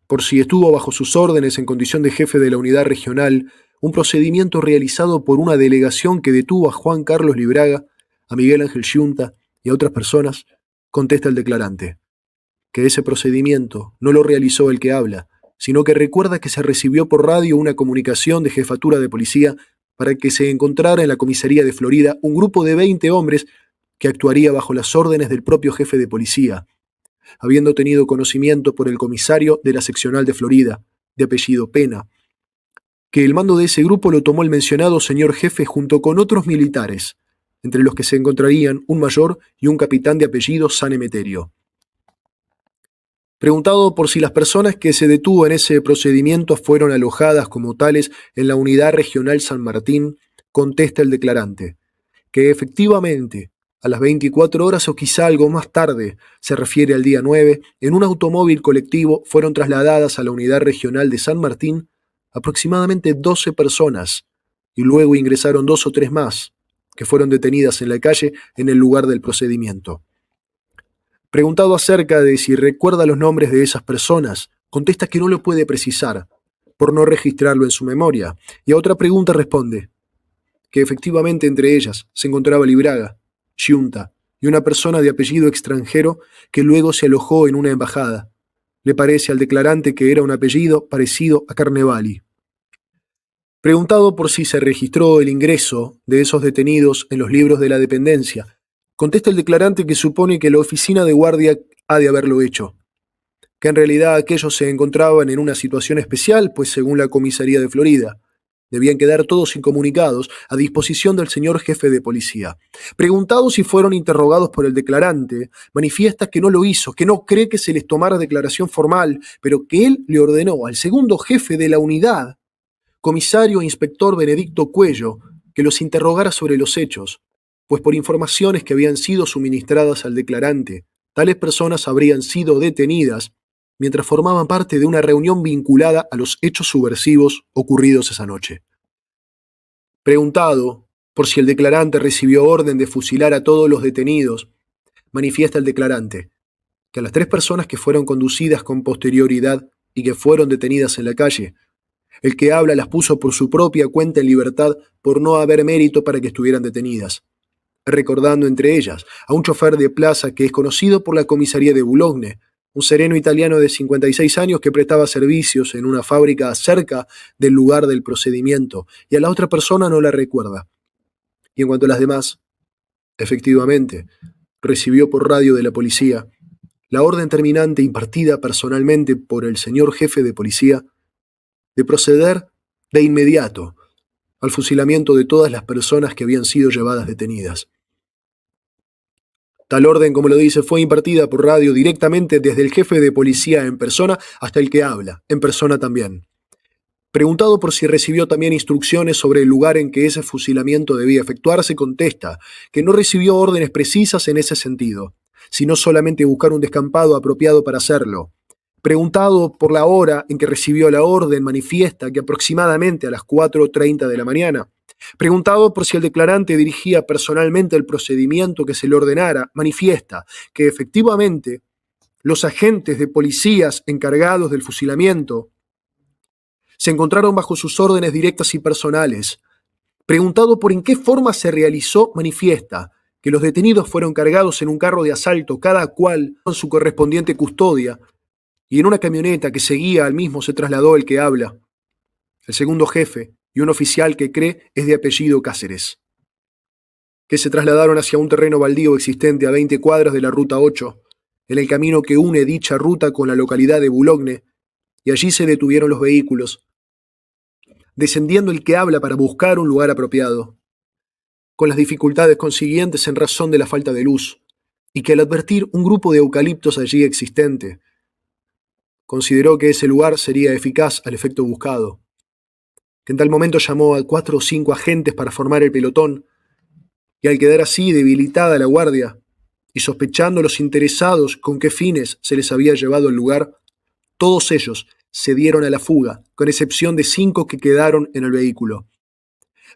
por si estuvo bajo sus órdenes en condición de jefe de la unidad regional, un procedimiento realizado por una delegación que detuvo a Juan Carlos Libraga, a Miguel Ángel Giunta y a otras personas, contesta el declarante, que ese procedimiento no lo realizó el que habla, sino que recuerda que se recibió por radio una comunicación de jefatura de policía para que se encontrara en la comisaría de Florida un grupo de 20 hombres que actuaría bajo las órdenes del propio jefe de policía, habiendo tenido conocimiento por el comisario de la seccional de Florida, de apellido Pena, que el mando de ese grupo lo tomó el mencionado señor jefe junto con otros militares, entre los que se encontrarían un mayor y un capitán de apellido San Emeterio. Preguntado por si las personas que se detuvo en ese procedimiento fueron alojadas como tales en la unidad regional San Martín, contesta el declarante, que efectivamente, a las 24 horas o quizá algo más tarde, se refiere al día 9, en un automóvil colectivo fueron trasladadas a la unidad regional de San Martín aproximadamente 12 personas, y luego ingresaron 2 o 3 más, que fueron detenidas en la calle en el lugar del procedimiento. Preguntado acerca de si recuerda los nombres de esas personas, contesta que no lo puede precisar, por no registrarlo en su memoria, y a otra pregunta responde que efectivamente entre ellas se encontraba Libraga, Giunta y una persona de apellido extranjero que luego se alojó en una embajada. Le parece al declarante que era un apellido parecido a Carnevali. Preguntado por si se registró el ingreso de esos detenidos en los libros de la dependencia, contesta el declarante que supone que la oficina de guardia ha de haberlo hecho, que en realidad aquellos se encontraban en una situación especial, pues según la comisaría de Florida, debían quedar todos incomunicados a disposición del señor jefe de policía. Preguntado si fueron interrogados por el declarante, manifiesta que no lo hizo, que no cree que se les tomara declaración formal, pero que él le ordenó al segundo jefe de la unidad, comisario e inspector Benedicto Cuello, que los interrogara sobre los hechos, pues por informaciones que habían sido suministradas al declarante, tales personas habrían sido detenidas mientras formaban parte de una reunión vinculada a los hechos subversivos ocurridos esa noche. Preguntado por si el declarante recibió orden de fusilar a todos los detenidos, manifiesta el declarante que a las 3 personas que fueron conducidas con posterioridad y que fueron detenidas en la calle, el que habla las puso por su propia cuenta en libertad por no haber mérito para que estuvieran detenidas, recordando entre ellas a un chofer de plaza que es conocido por la comisaría de Boulogne, un sereno italiano de 56 años que prestaba servicios en una fábrica cerca del lugar del procedimiento, y a la otra persona no la recuerda. Y en cuanto a las demás, efectivamente, recibió por radio de la policía la orden terminante impartida personalmente por el señor jefe de policía de proceder de inmediato al fusilamiento de todas las personas que habían sido llevadas detenidas. Tal orden, como lo dice, fue impartida por radio directamente desde el jefe de policía en persona hasta el que habla, en persona también. Preguntado por si recibió también instrucciones sobre el lugar en que ese fusilamiento debía efectuarse, contesta que no recibió órdenes precisas en ese sentido, sino solamente buscar un descampado apropiado para hacerlo. Preguntado por la hora en que recibió la orden, manifiesta que aproximadamente a las 4:30 de la mañana. Preguntado por si el declarante dirigía personalmente el procedimiento que se le ordenara, manifiesta que efectivamente los agentes de policías encargados del fusilamiento se encontraron bajo sus órdenes directas y personales. Preguntado por en qué forma se realizó, manifiesta que los detenidos fueron cargados en un carro de asalto, cada cual con su correspondiente custodia, y en una camioneta que seguía al mismo se trasladó el que habla, el segundo jefe y un oficial que cree es de apellido Cáceres, que se trasladaron hacia un terreno baldío existente a 20 cuadras de la Ruta 8, en el camino que une dicha ruta con la localidad de Boulogne, y allí se detuvieron los vehículos, descendiendo el que habla para buscar un lugar apropiado, con las dificultades consiguientes en razón de la falta de luz, y que al advertir un grupo de eucaliptos allí existente, consideró que ese lugar sería eficaz al efecto buscado, que en tal momento llamó a 4 o 5 agentes para formar el pelotón, y al quedar así debilitada la guardia, y sospechando los interesados con qué fines se les había llevado al lugar, todos ellos se dieron a la fuga, con excepción de 5 que quedaron en el vehículo.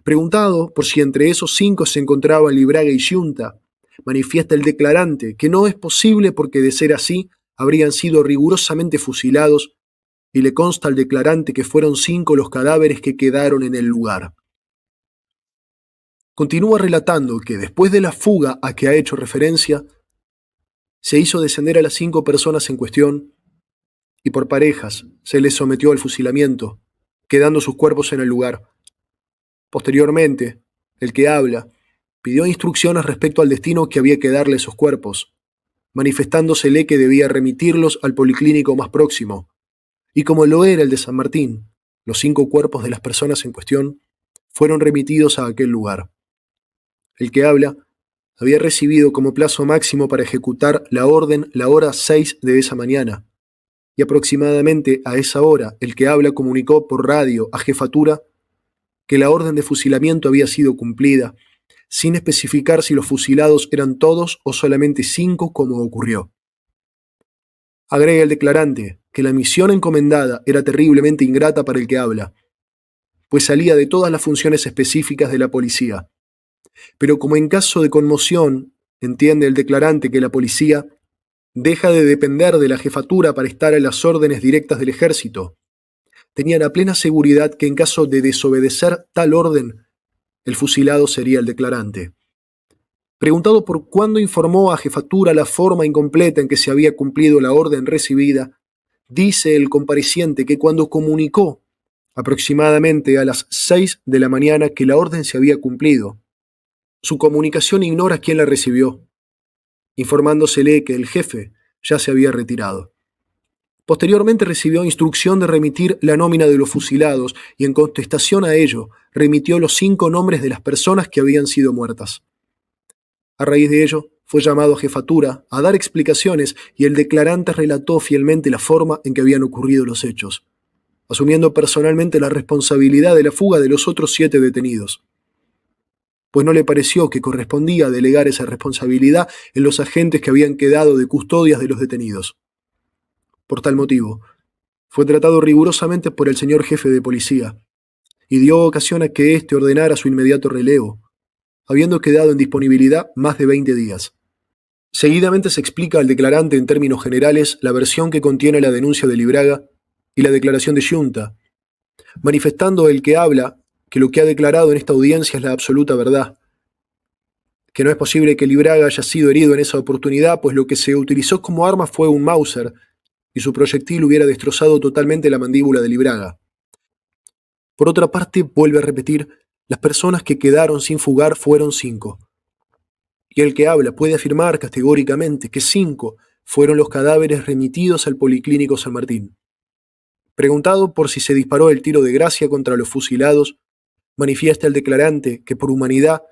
Preguntado por si entre esos 5 se encontraban Libraga y Giunta, manifiesta el declarante que no es posible porque de ser así habrían sido rigurosamente fusilados y le consta al declarante que fueron 5 los cadáveres que quedaron en el lugar. Continúa relatando que después de la fuga a que ha hecho referencia, se hizo descender a las 5 personas en cuestión y por parejas se les sometió al fusilamiento, quedando sus cuerpos en el lugar. Posteriormente, el que habla pidió instrucciones respecto al destino que había que darle a esos cuerpos, manifestándosele que debía remitirlos al policlínico más próximo, y como lo era el de San Martín, los 5 cuerpos de las personas en cuestión fueron remitidos a aquel lugar. El que habla había recibido como plazo máximo para ejecutar la orden la hora 6 de esa mañana, y aproximadamente a esa hora el que habla comunicó por radio a jefatura que la orden de fusilamiento había sido cumplida, sin especificar si los fusilados eran todos o solamente 5 como ocurrió. Agrega el declarante que la misión encomendada era terriblemente ingrata para el que habla, pues salía de todas las funciones específicas de la policía. Pero como en caso de conmoción, entiende el declarante que la policía deja de depender de la jefatura para estar a las órdenes directas del ejército. Tenía la plena seguridad que en caso de desobedecer tal orden, el fusilado sería el declarante. Preguntado por cuándo informó a jefatura la forma incompleta en que se había cumplido la orden recibida, dice el compareciente que cuando comunicó aproximadamente a las 6 de la mañana que la orden se había cumplido, su comunicación ignora quién la recibió, informándosele que el jefe ya se había retirado. Posteriormente recibió instrucción de remitir la nómina de los fusilados y en contestación a ello remitió los 5 nombres de las personas que habían sido muertas. A raíz de ello, fue llamado a jefatura a dar explicaciones y el declarante relató fielmente la forma en que habían ocurrido los hechos, asumiendo personalmente la responsabilidad de la fuga de los otros 7 detenidos, pues no le pareció que correspondía delegar esa responsabilidad en los agentes que habían quedado de custodias de los detenidos. Por tal motivo, fue tratado rigurosamente por el señor jefe de policía y dio ocasión a que éste ordenara su inmediato relevo, habiendo quedado en disponibilidad más de 20 días. Seguidamente se explica al declarante en términos generales la versión que contiene la denuncia de Libraga y la declaración de Giunta, manifestando el que habla que lo que ha declarado en esta audiencia es la absoluta verdad, que no es posible que Libraga haya sido herido en esa oportunidad, pues lo que se utilizó como arma fue un Mauser, y su proyectil hubiera destrozado totalmente la mandíbula de Libraga. Por otra parte, vuelve a repetir, las personas que quedaron sin fugar fueron 5. Y el que habla puede afirmar categóricamente que 5 fueron los cadáveres remitidos al Policlínico San Martín. Preguntado por si se disparó el tiro de gracia contra los fusilados, manifiesta el declarante que por humanidad,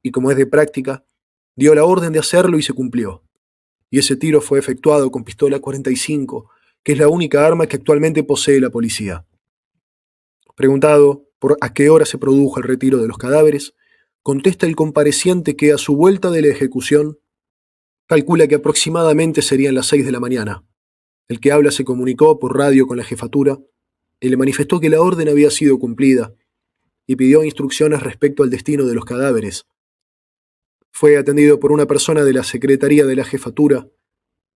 y como es de práctica, dio la orden de hacerlo y se cumplió. Y ese tiro fue efectuado con pistola 45, que es la única arma que actualmente posee la policía. Preguntado por a qué hora se produjo el retiro de los cadáveres, contesta el compareciente que a su vuelta de la ejecución calcula que aproximadamente serían las 6 de la mañana. El que habla se comunicó por radio con la jefatura y le manifestó que la orden había sido cumplida y pidió instrucciones respecto al destino de los cadáveres. Fue atendido por una persona de la secretaría de la jefatura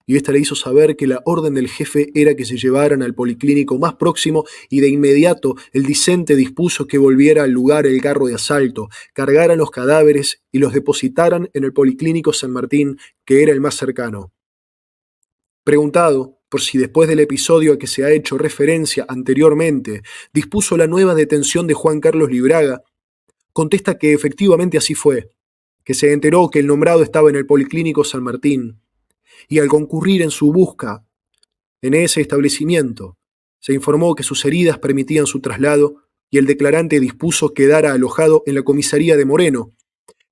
y ésta le hizo saber que la orden del jefe era que se llevaran al policlínico más próximo y de inmediato el discente dispuso que volviera al lugar el carro de asalto, cargaran los cadáveres y los depositaran en el policlínico San Martín, que era el más cercano. Preguntado por si después del episodio a que se ha hecho referencia anteriormente dispuso la nueva detención de Juan Carlos Libraga, contesta que efectivamente así fue, que se enteró que el nombrado estaba en el policlínico San Martín, y al concurrir en su busca en ese establecimiento, se informó que sus heridas permitían su traslado y el declarante dispuso quedara alojado en la comisaría de Moreno,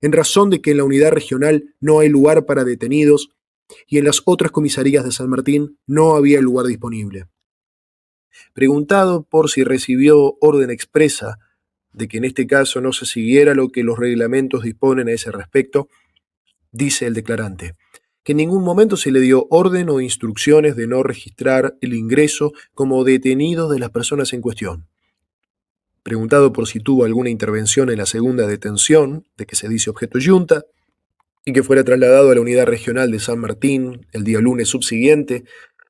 en razón de que en la unidad regional no hay lugar para detenidos y en las otras comisarías de San Martín no había lugar disponible. Preguntado por si recibió orden expresa de que en este caso no se siguiera lo que los reglamentos disponen a ese respecto, dice el declarante que en ningún momento se le dio orden o instrucciones de no registrar el ingreso como detenido de las personas en cuestión. Preguntado por si tuvo alguna intervención en la segunda detención, de que se dice objeto yunta, y que fuera trasladado a la unidad regional de San Martín el día lunes subsiguiente,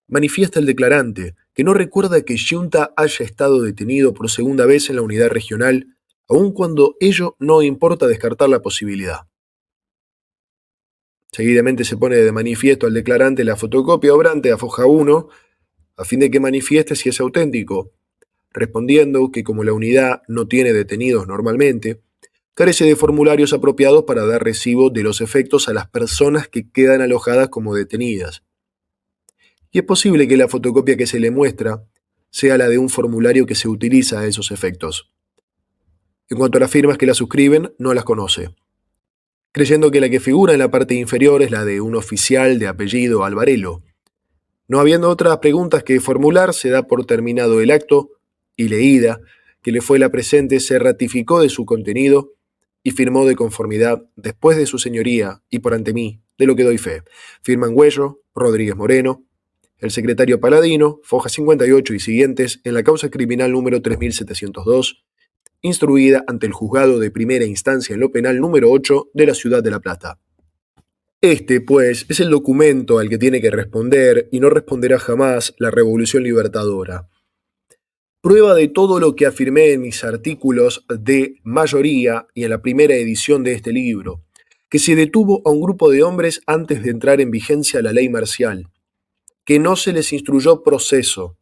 manifiesta el declarante que no recuerda que Yunta haya estado detenido por segunda vez en la unidad regional, aun cuando ello no importa descartar la posibilidad. Seguidamente se pone de manifiesto al declarante la fotocopia obrante a foja 1, a fin de que manifieste si es auténtico, respondiendo que como la unidad no tiene detenidos normalmente, carece de formularios apropiados para dar recibo de los efectos a las personas que quedan alojadas como detenidas. Y es posible que la fotocopia que se le muestra sea la de un formulario que se utiliza a esos efectos. En cuanto a las firmas que la suscriben, no las conoce, creyendo que la que figura en la parte inferior es la de un oficial de apellido Alvarelo. No habiendo otras preguntas que formular, se da por terminado el acto y leída que le fue la presente se ratificó de su contenido y firmó de conformidad, después de su señoría y por ante mí, de lo que doy fe. Firman Güello, Rodríguez Moreno, el secretario Paladino, foja 58 y siguientes, en la causa criminal número 3702, instruida ante el juzgado de primera instancia en lo penal número 8 de la ciudad de La Plata. Este, pues, es el documento al que tiene que responder y no responderá jamás la Revolución Libertadora. Prueba de todo lo que afirmé en mis artículos de mayoría y en la primera edición de este libro, que se detuvo a un grupo de hombres antes de entrar en vigencia la ley marcial, que no se les instruyó proceso,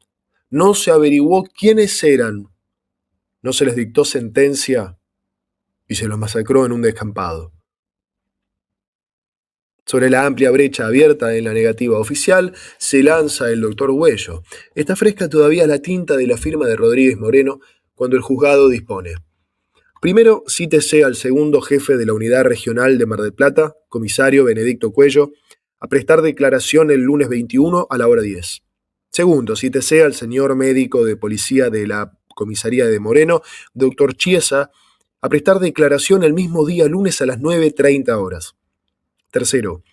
no se averiguó quiénes eran, no se les dictó sentencia y se los masacró en un descampado. Sobre la amplia brecha abierta en la negativa oficial, se lanza el doctor Güello. Está fresca todavía la tinta de la firma de Rodríguez Moreno cuando el juzgado dispone. Primero, cítese al segundo jefe de la Unidad Regional de Mar del Plata, comisario Benedicto Cuello, a prestar declaración el lunes 21 a la hora 10. Segundo, cítese al señor médico de policía de la comisaría de Moreno, doctor Chiesa, a prestar declaración el mismo día lunes a las 9:30 horas. Tercero,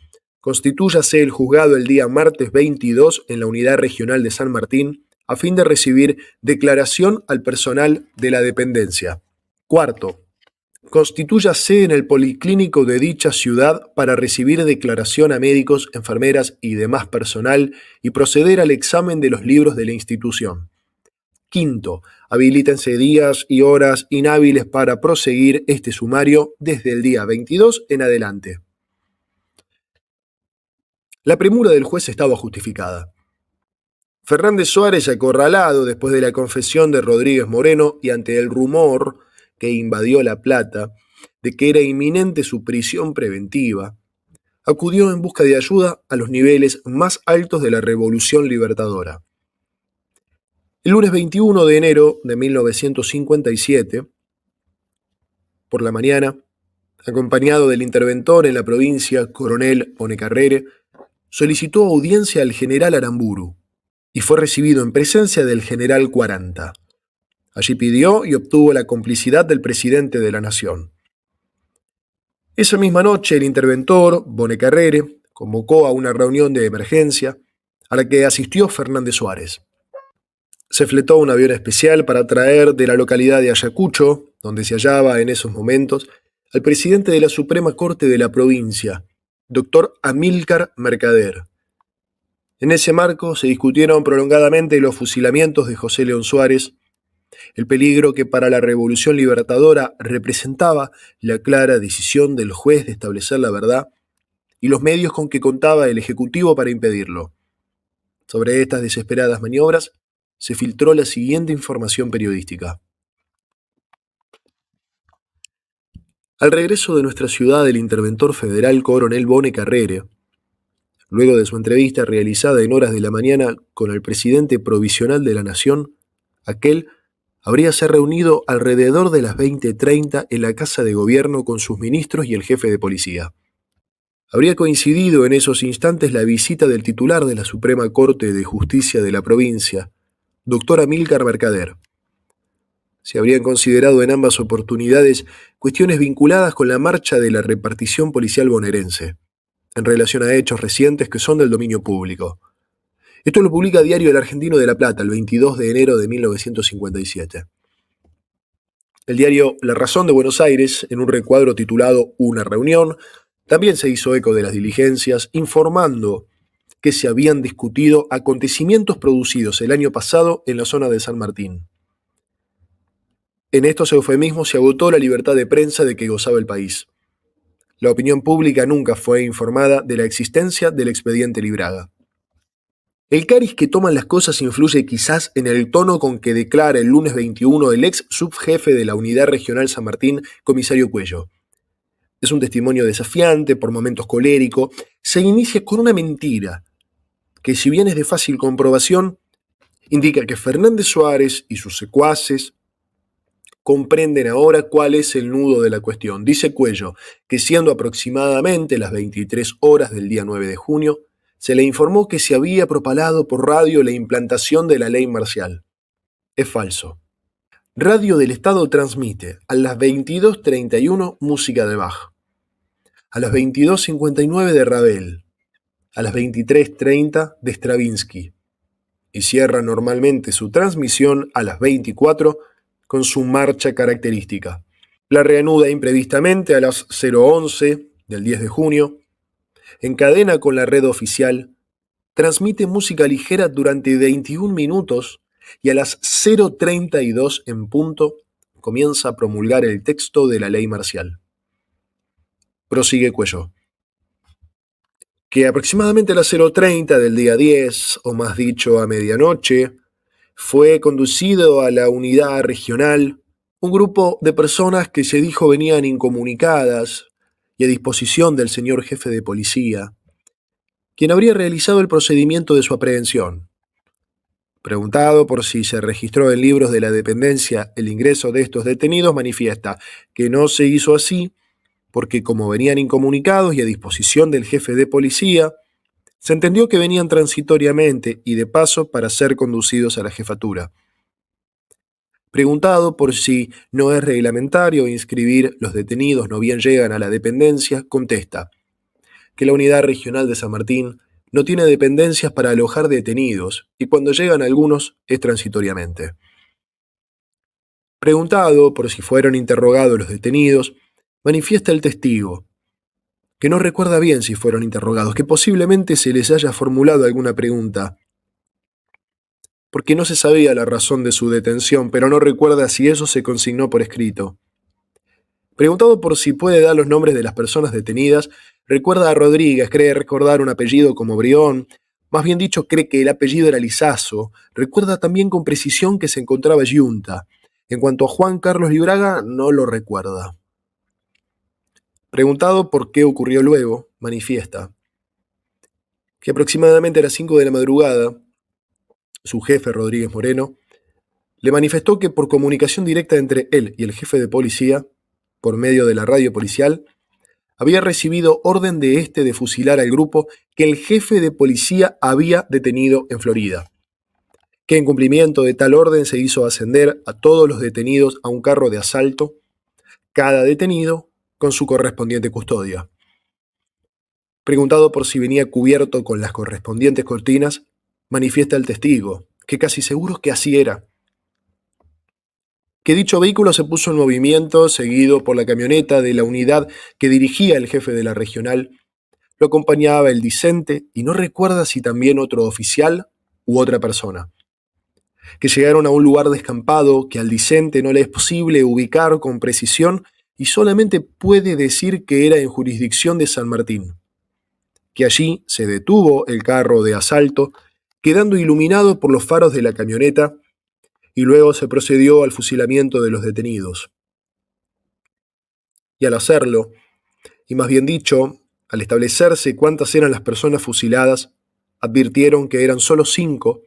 constitúyase el juzgado el día martes 22 en la Unidad Regional de San Martín a fin de recibir declaración al personal de la dependencia. Cuarto, constitúyase en el policlínico de dicha ciudad para recibir declaración a médicos, enfermeras y demás personal y proceder al examen de los libros de la institución. Quinto, habilítense días y horas inhábiles para proseguir este sumario desde el día 22 en adelante. La premura del juez estaba justificada. Fernández Suárez, acorralado después de la confesión de Rodríguez Moreno y ante el rumor que invadió La Plata de que era inminente su prisión preventiva, acudió en busca de ayuda a los niveles más altos de la Revolución Libertadora. El lunes 21 de enero de 1957, por la mañana, acompañado del interventor en la provincia, coronel Bonecarrere, solicitó audiencia al general Aramburu y fue recibido en presencia del general 40. Allí pidió y obtuvo la complicidad del presidente de la Nación. Esa misma noche el interventor, Bonecarrere, convocó a una reunión de emergencia a la que asistió Fernández Suárez. Se fletó un avión especial para traer de la localidad de Ayacucho, donde se hallaba en esos momentos, al presidente de la Suprema Corte de la provincia, doctor Amílcar Mercader. En ese marco se discutieron prolongadamente los fusilamientos de José León Suárez, el peligro que para la Revolución Libertadora representaba la clara decisión del juez de establecer la verdad y los medios con que contaba el Ejecutivo para impedirlo. Sobre estas desesperadas maniobras se filtró la siguiente información periodística. Al regreso de nuestra ciudad el interventor federal coronel Bonecarrere, luego de su entrevista realizada en horas de la mañana con el presidente provisional de la Nación, aquel habríase reunido alrededor de las 20:30 en la Casa de Gobierno con sus ministros y el jefe de policía. Habría coincidido en esos instantes la visita del titular de la Suprema Corte de Justicia de la provincia, doctor Amílcar Mercader. Se habrían considerado en ambas oportunidades cuestiones vinculadas con la marcha de la repartición policial bonaerense. en relación a hechos recientes que son del dominio público. Esto lo publica Diario El Argentino de La Plata el 22 de enero de 1957. El diario La Razón de Buenos Aires, en un recuadro titulado Una reunión, también se hizo eco de las diligencias, informando que se habían discutido acontecimientos producidos el año pasado en la zona de San Martín. En estos eufemismos se agotó la libertad de prensa de que gozaba el país. La opinión pública nunca fue informada de la existencia del expediente Libraga. El cariz que toman las cosas influye quizás en el tono con que declara el lunes 21 el ex subjefe de la Unidad Regional San Martín, comisario Cuello. Es un testimonio desafiante, por momentos colérico. Se inicia con una mentira, que si bien es de fácil comprobación, indica que Fernández Suárez y sus secuaces comprenden ahora cuál es el nudo de la cuestión. Dice Cuello que siendo aproximadamente las 23 horas del día 9 de junio, se le informó que se había propalado por radio la implantación de la ley marcial. Es falso. Radio del Estado transmite a las 22:31 música de Bach, a las 22:59 de Ravel, a las 23:30 de Stravinsky, y cierra normalmente su transmisión a las 24 con su marcha característica. La reanuda imprevistamente a las 0:11 del 10 de junio, encadena con la red oficial, transmite música ligera durante 21 minutos y a las 0:32 en punto comienza a promulgar el texto de la ley marcial. Prosigue Cuello, que aproximadamente a las 0:30 del día 10, o más dicho a medianoche, fue conducido a la unidad regional un grupo de personas que se dijo venían incomunicadas y a disposición del señor jefe de policía, quien habría realizado el procedimiento de su aprehensión. Preguntado por si se registró en libros de la dependencia el ingreso de estos detenidos, manifiesta que no se hizo así porque como venían incomunicados y a disposición del jefe de policía, se entendió que venían transitoriamente y de paso para ser conducidos a la jefatura. Preguntado por si no es reglamentario inscribir los detenidos no bien llegan a la dependencia, contesta que la unidad regional de San Martín no tiene dependencias para alojar detenidos y cuando llegan algunos es transitoriamente. Preguntado por si fueron interrogados los detenidos, manifiesta el testigo que no recuerda bien si fueron interrogados, que posiblemente se les haya formulado alguna pregunta, porque no se sabía la razón de su detención, pero no recuerda si eso se consignó por escrito. Preguntado por si puede dar los nombres de las personas detenidas, recuerda a Rodríguez, cree recordar un apellido como Brión, más bien dicho, cree que el apellido era Lizazo, recuerda también con precisión que se encontraba Yunta. En cuanto a Juan Carlos Libraga, no lo recuerda. Preguntado por qué ocurrió luego, manifiesta que aproximadamente a las 5 de la madrugada, su jefe, Rodríguez Moreno, le manifestó que por comunicación directa entre él y el jefe de policía, por medio de la radio policial, había recibido orden de este de fusilar al grupo que el jefe de policía había detenido en Florida, que en cumplimiento de tal orden se hizo ascender a todos los detenidos a un carro de asalto, cada detenido con su correspondiente custodia. Preguntado por si venía cubierto con las correspondientes cortinas, manifiesta el testigo, que casi seguro que así era, que dicho vehículo se puso en movimiento, seguido por la camioneta de la unidad que dirigía el jefe de la regional. Lo acompañaba el discente y no recuerda si también otro oficial u otra persona. Que llegaron a un lugar descampado que al discente no le es posible ubicar con precisión y solamente puede decir que era en jurisdicción de San Martín. Que allí se detuvo el carro de asalto, quedando iluminado por los faros de la camioneta, y luego se procedió al fusilamiento de los detenidos. Y al hacerlo, y más bien dicho, al establecerse cuántas eran las personas fusiladas, advirtieron que eran solo 5,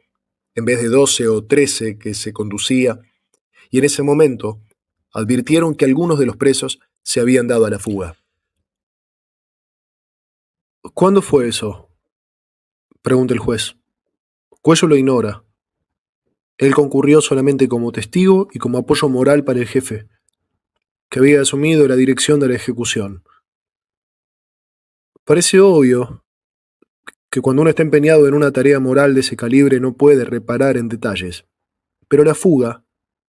en vez de 12 o 13 que se conducía, y en ese momento advirtieron que algunos de los presos se habían dado a la fuga. ¿Cuándo fue eso?, pregunta el juez. Cuello lo ignora. Él concurrió solamente como testigo y como apoyo moral para el jefe, que había asumido la dirección de la ejecución. Parece obvio que cuando uno está empeñado en una tarea moral de ese calibre no puede reparar en detalles. Pero la fuga,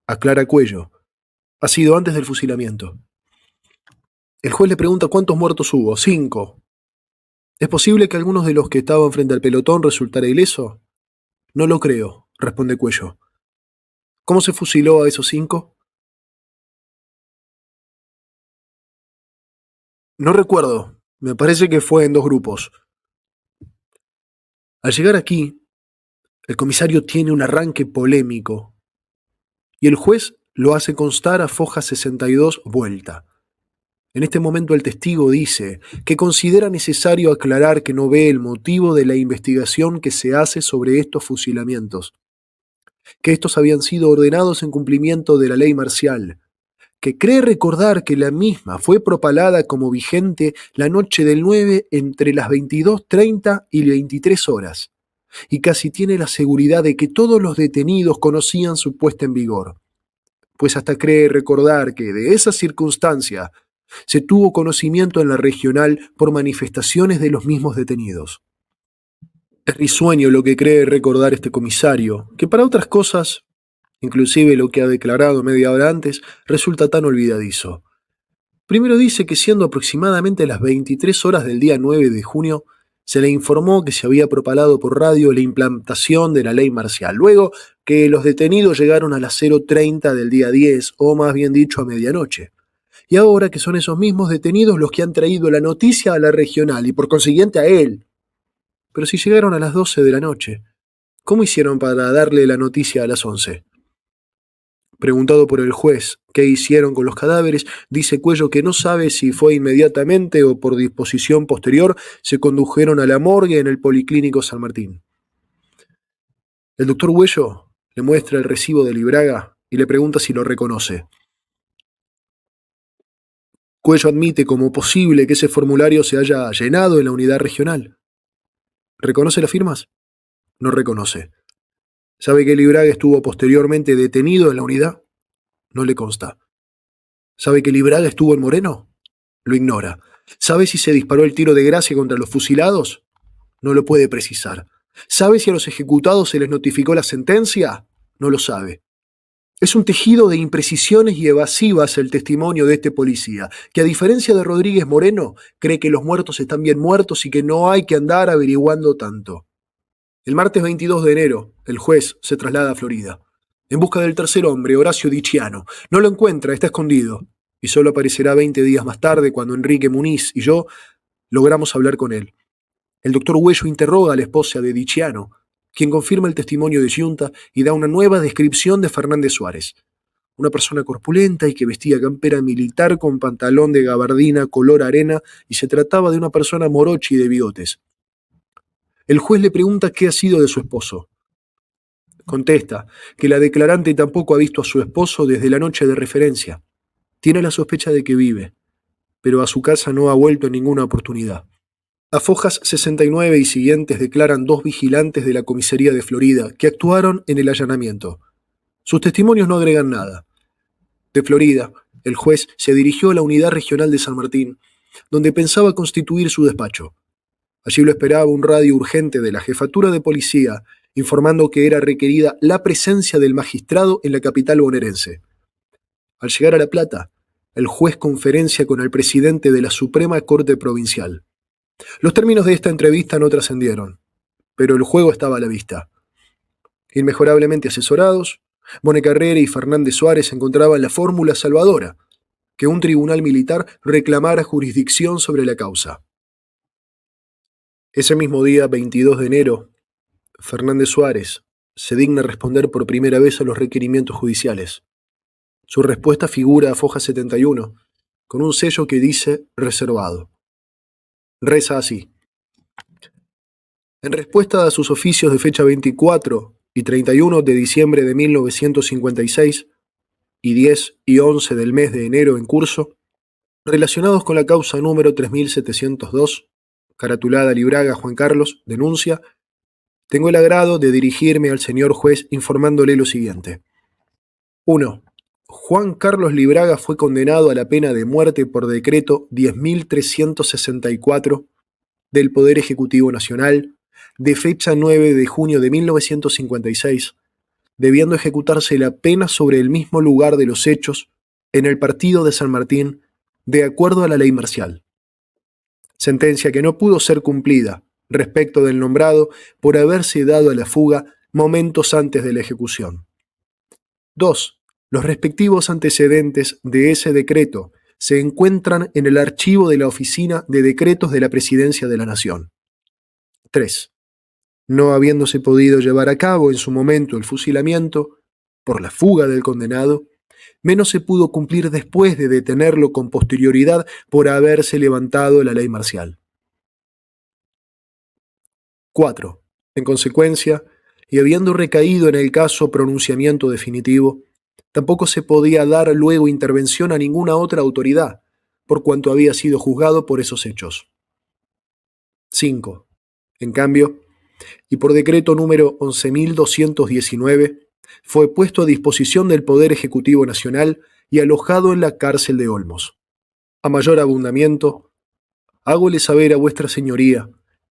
aclara Cuello, ha sido antes del fusilamiento. El juez le pregunta cuántos muertos hubo. 5. ¿Es posible que algunos de los que estaban frente al pelotón resultara ileso? No lo creo, responde Cuello. ¿Cómo se fusiló a esos 5? No recuerdo. Me parece que fue en 2 grupos. Al llegar aquí, el comisario tiene un arranque polémico y el juez lo hace constar a foja 62 vuelta. En este momento el testigo dice que considera necesario aclarar que no ve el motivo de la investigación que se hace sobre estos fusilamientos, que estos habían sido ordenados en cumplimiento de la ley marcial, que cree recordar que la misma fue propalada como vigente la noche del 9 entre las 22:30 y 23 horas, y casi tiene la seguridad de que todos los detenidos conocían su puesta en vigor, pues hasta cree recordar que de esa circunstancia se tuvo conocimiento en la regional por manifestaciones de los mismos detenidos. Es risueño lo que cree recordar este comisario, que para otras cosas, inclusive lo que ha declarado media hora antes, resulta tan olvidadizo. Primero dice que siendo aproximadamente las 23 horas del día 9 de junio, se le informó que se había propalado por radio la implantación de la ley marcial. Luego que los detenidos llegaron a las 0:30 del día 10, o más bien dicho a medianoche. Y ahora que son esos mismos detenidos los que han traído la noticia a la regional y por consiguiente a él. Pero si llegaron a las 12 de la noche, ¿cómo hicieron para darle la noticia a las 11? Preguntado por el juez qué hicieron con los cadáveres, dice Cuello que no sabe si fue inmediatamente o por disposición posterior se condujeron a la morgue en el Policlínico San Martín. El doctor Cuello le muestra el recibo de Libraga y le pregunta si lo reconoce. Cuello admite como posible que ese formulario se haya llenado en la unidad regional. ¿Reconoce las firmas? No reconoce. ¿Sabe que Libraga estuvo posteriormente detenido en la unidad? No le consta. ¿Sabe que Libraga estuvo en Moreno? Lo ignora. ¿Sabe si se disparó el tiro de gracia contra los fusilados? No lo puede precisar. ¿Sabe si a los ejecutados se les notificó la sentencia? No lo sabe. Es un tejido de imprecisiones y evasivas el testimonio de este policía, que a diferencia de Rodríguez Moreno, cree que los muertos están bien muertos y que no hay que andar averiguando tanto. El martes 22 de enero, el juez se traslada a Florida, en busca del tercer hombre, Horacio Dicciano. No lo encuentra, está escondido, y solo aparecerá 20 días más tarde cuando Enrique Muniz y yo logramos hablar con él. El doctor Huello interroga a la esposa de Dicciano, quien confirma el testimonio de Giunta y da una nueva descripción de Fernández Suárez. Una persona corpulenta y que vestía campera militar con pantalón de gabardina color arena, y se trataba de una persona morocha y de bigotes. El juez le pregunta qué ha sido de su esposo. Contesta que la declarante tampoco ha visto a su esposo desde la noche de referencia. Tiene la sospecha de que vive, pero a su casa no ha vuelto en ninguna oportunidad. A fojas 69 y siguientes declaran 2 vigilantes de la comisaría de Florida que actuaron en el allanamiento. Sus testimonios no agregan nada. De Florida, el juez se dirigió a la unidad regional de San Martín, donde pensaba constituir su despacho. Allí lo esperaba un radio urgente de la jefatura de policía, informando que era requerida la presencia del magistrado en la capital bonaerense. Al llegar a La Plata, el juez conferencia con el presidente de la Suprema Corte Provincial. Los términos de esta entrevista no trascendieron, pero el juego estaba a la vista. Inmejorablemente asesorados, Bonecarrera y Fernández Suárez encontraban la fórmula salvadora, que un tribunal militar reclamara jurisdicción sobre la causa. Ese mismo día, 22 de enero, Fernández Suárez se digna responder por primera vez a los requerimientos judiciales. Su respuesta figura a foja 71, con un sello que dice reservado. Reza así. En respuesta a sus oficios de fecha 24 y 31 de diciembre de 1956 y 10 y 11 del mes de enero en curso, relacionados con la causa número 3702, caratulada Libraga Juan Carlos, denuncia, tengo el agrado de dirigirme al señor juez informándole lo siguiente. 1. Juan Carlos Libraga fue condenado a la pena de muerte por decreto 10.364 del Poder Ejecutivo Nacional, de fecha 9 de junio de 1956, debiendo ejecutarse la pena sobre el mismo lugar de los hechos, en el partido de San Martín, de acuerdo a la ley marcial. Sentencia que no pudo ser cumplida respecto del nombrado por haberse dado a la fuga momentos antes de la ejecución. 2. Los respectivos antecedentes de ese decreto se encuentran en el archivo de la Oficina de Decretos de la Presidencia de la Nación. 3. No habiéndose podido llevar a cabo en su momento el fusilamiento, por la fuga del condenado, menos se pudo cumplir después de detenerlo con posterioridad por haberse levantado la ley marcial. 4. En consecuencia, y habiendo recaído en el caso pronunciamiento definitivo, tampoco se podía dar luego intervención a ninguna otra autoridad, por cuanto había sido juzgado por esos hechos. 5. En cambio, y por decreto número 11.219, fue puesto a disposición del Poder Ejecutivo Nacional y alojado en la cárcel de Olmos. A mayor abundamiento, hágole saber a vuestra señoría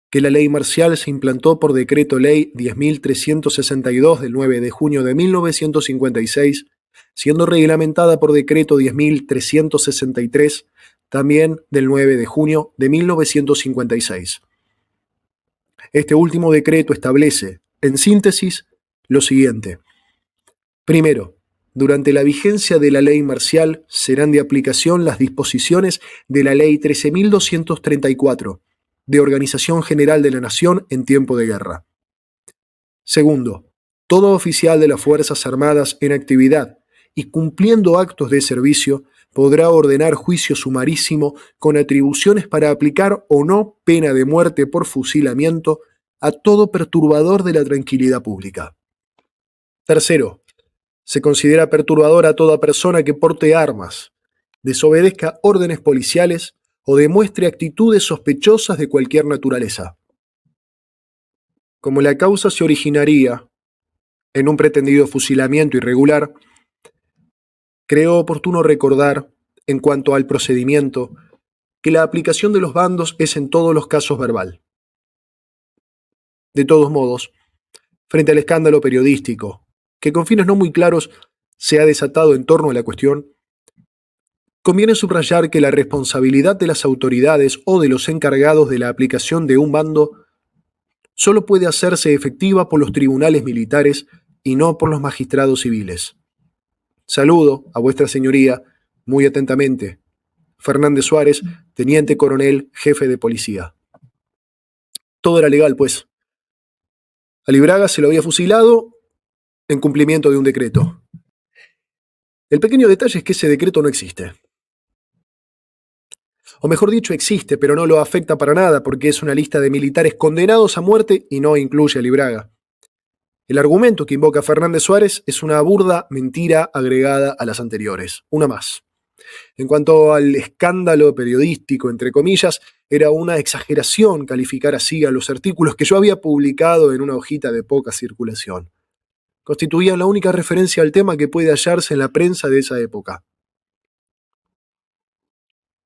que la ley marcial se implantó por decreto ley 10.362 del 9 de junio de 1956, siendo reglamentada por decreto 10.363 también del 9 de junio de 1956. Este último decreto establece, en síntesis, lo siguiente. Primero, durante la vigencia de la ley marcial serán de aplicación las disposiciones de la ley 13.234, de Organización General de la Nación en tiempo de guerra. Segundo, todo oficial de las Fuerzas Armadas en actividad y cumpliendo actos de servicio podrá ordenar juicio sumarísimo con atribuciones para aplicar o no pena de muerte por fusilamiento a todo perturbador de la tranquilidad pública. Tercero, se considera perturbador a toda persona que porte armas, desobedezca órdenes policiales o demuestre actitudes sospechosas de cualquier naturaleza. Como la causa se originaría en un pretendido fusilamiento irregular, creo oportuno recordar, en cuanto al procedimiento, que la aplicación de los bandos es en todos los casos verbal. De todos modos, frente al escándalo periodístico, que con fines no muy claros se ha desatado en torno a la cuestión, conviene subrayar que la responsabilidad de las autoridades o de los encargados de la aplicación de un bando solo puede hacerse efectiva por los tribunales militares y no por los magistrados civiles. Saludo a vuestra señoría, muy atentamente, Fernández Suárez, teniente coronel, jefe de policía. Todo era legal, pues. A Libraga se lo había fusilado en cumplimiento de un decreto. El pequeño detalle es que ese decreto no existe. O mejor dicho, existe, pero no lo afecta para nada porque es una lista de militares condenados a muerte y no incluye a Libraga. El argumento que invoca Fernández Suárez es una burda mentira agregada a las anteriores, una más. En cuanto al escándalo periodístico, entre comillas, era una exageración calificar así a los artículos que yo había publicado en una hojita de poca circulación. Constituían la única referencia al tema que puede hallarse en la prensa de esa época.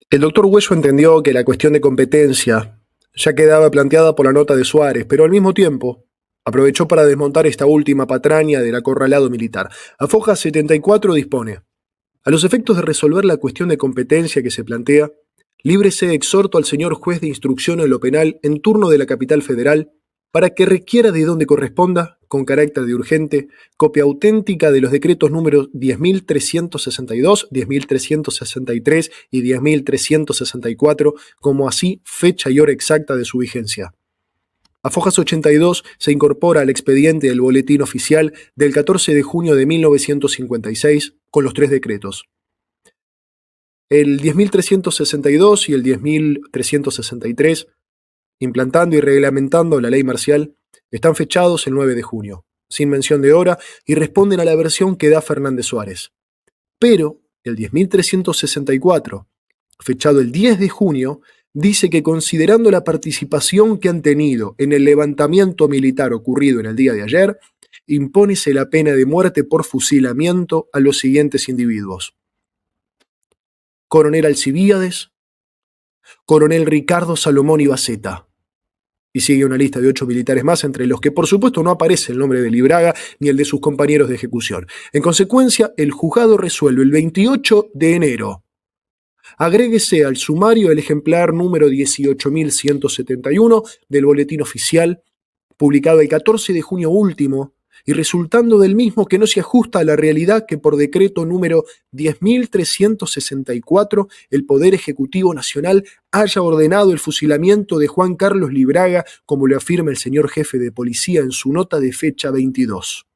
El doctor Huello entendió que la cuestión de competencia ya quedaba planteada por la nota de Suárez, pero al mismo tiempo aprovechó para desmontar esta última patraña del acorralado militar. A foja 74 dispone: a los efectos de resolver la cuestión de competencia que se plantea, líbrese exhorto al señor juez de instrucción en lo penal en turno de la capital federal para que requiera de donde corresponda, con carácter de urgente, copia auténtica de los decretos números 10.362, 10.363 y 10.364, como así fecha y hora exacta de su vigencia. A fojas 82 se incorpora al expediente del Boletín Oficial del 14 de junio de 1956 con los tres decretos. El 10.362 y el 10.363, implantando y reglamentando la ley marcial, están fechados el 9 de junio, sin mención de hora, y responden a la versión que da Fernández Suárez. Pero el 10.364, fechado el 10 de junio, dice que considerando la participación que han tenido en el levantamiento militar ocurrido en el día de ayer, impónese la pena de muerte por fusilamiento a los siguientes individuos: Coronel Alcibíades, Coronel Ricardo Salomón Ibaceta, Y sigue una lista de 8 militares más, entre los que por supuesto no aparece el nombre de Libraga ni el de sus compañeros de ejecución. En consecuencia, el juzgado resuelve el 28 de enero. Agréguese al sumario el ejemplar número 18.171 del Boletín Oficial, publicado el 14 de junio último, y resultando del mismo que no se ajusta a la realidad que por decreto número 10.364 el Poder Ejecutivo Nacional haya ordenado el fusilamiento de Juan Carlos Libraga, como lo afirma el señor jefe de policía en su nota de fecha 22.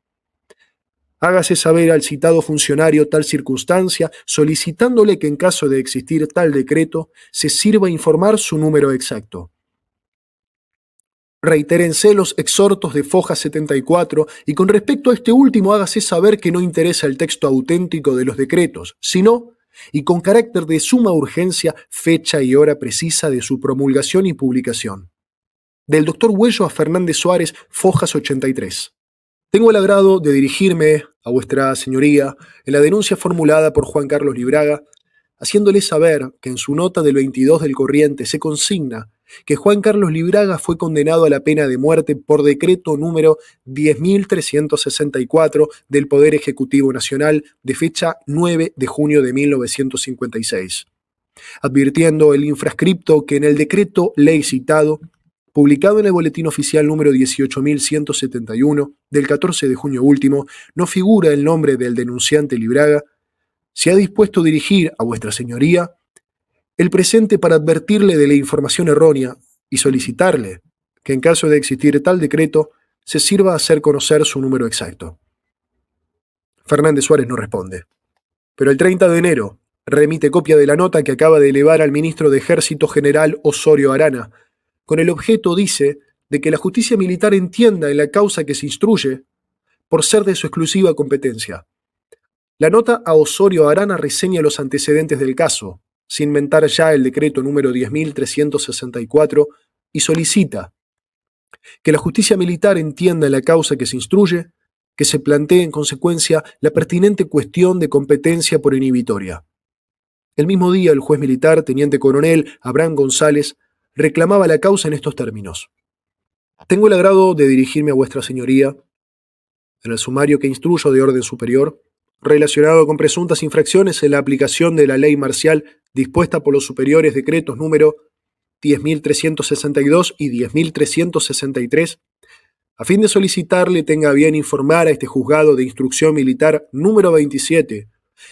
Hágase saber al citado funcionario tal circunstancia, solicitándole que en caso de existir tal decreto, se sirva informar su número exacto. Reitérense los exhortos de Foja 74 y con respecto a este último hágase saber que no interesa el texto auténtico de los decretos, sino, y con carácter de suma urgencia, fecha y hora precisa de su promulgación y publicación. Del doctor Huello a Fernández Suárez, Fojas 83. Tengo el agrado de dirigirme a vuestra señoría en la denuncia formulada por Juan Carlos Libraga, haciéndole saber que en su nota del 22 del corriente se consigna que Juan Carlos Libraga fue condenado a la pena de muerte por decreto número 10.364 del Poder Ejecutivo Nacional de fecha 9 de junio de 1956, advirtiendo el infrascripto que en el decreto ley citado, publicado en el Boletín Oficial número 18.171 del 14 de junio último, no figura el nombre del denunciante Libraga, se ha dispuesto a dirigir a vuestra señoría el presente para advertirle de la información errónea y solicitarle que en caso de existir tal decreto se sirva a hacer conocer su número exacto. Fernández Suárez no responde, pero el 30 de enero remite copia de la nota que acaba de elevar al ministro de Ejército General Osorio Arana, con el objeto, dice, de que la justicia militar entienda en la causa que se instruye por ser de su exclusiva competencia. La nota a Osorio Arana reseña los antecedentes del caso, sin mentar ya el decreto número 10.364, y solicita que la justicia militar entienda en la causa que se instruye, que se plantee en consecuencia la pertinente cuestión de competencia por inhibitoria. El mismo día, el juez militar, teniente coronel Abraham González, reclamaba la causa en estos términos. Tengo el agrado de dirigirme a vuestra señoría, en el sumario que instruyo de orden superior, relacionado con presuntas infracciones en la aplicación de la ley marcial dispuesta por los superiores decretos número 10.362 y 10.363, a fin de solicitarle tenga a bien informar a este juzgado de instrucción militar número 27,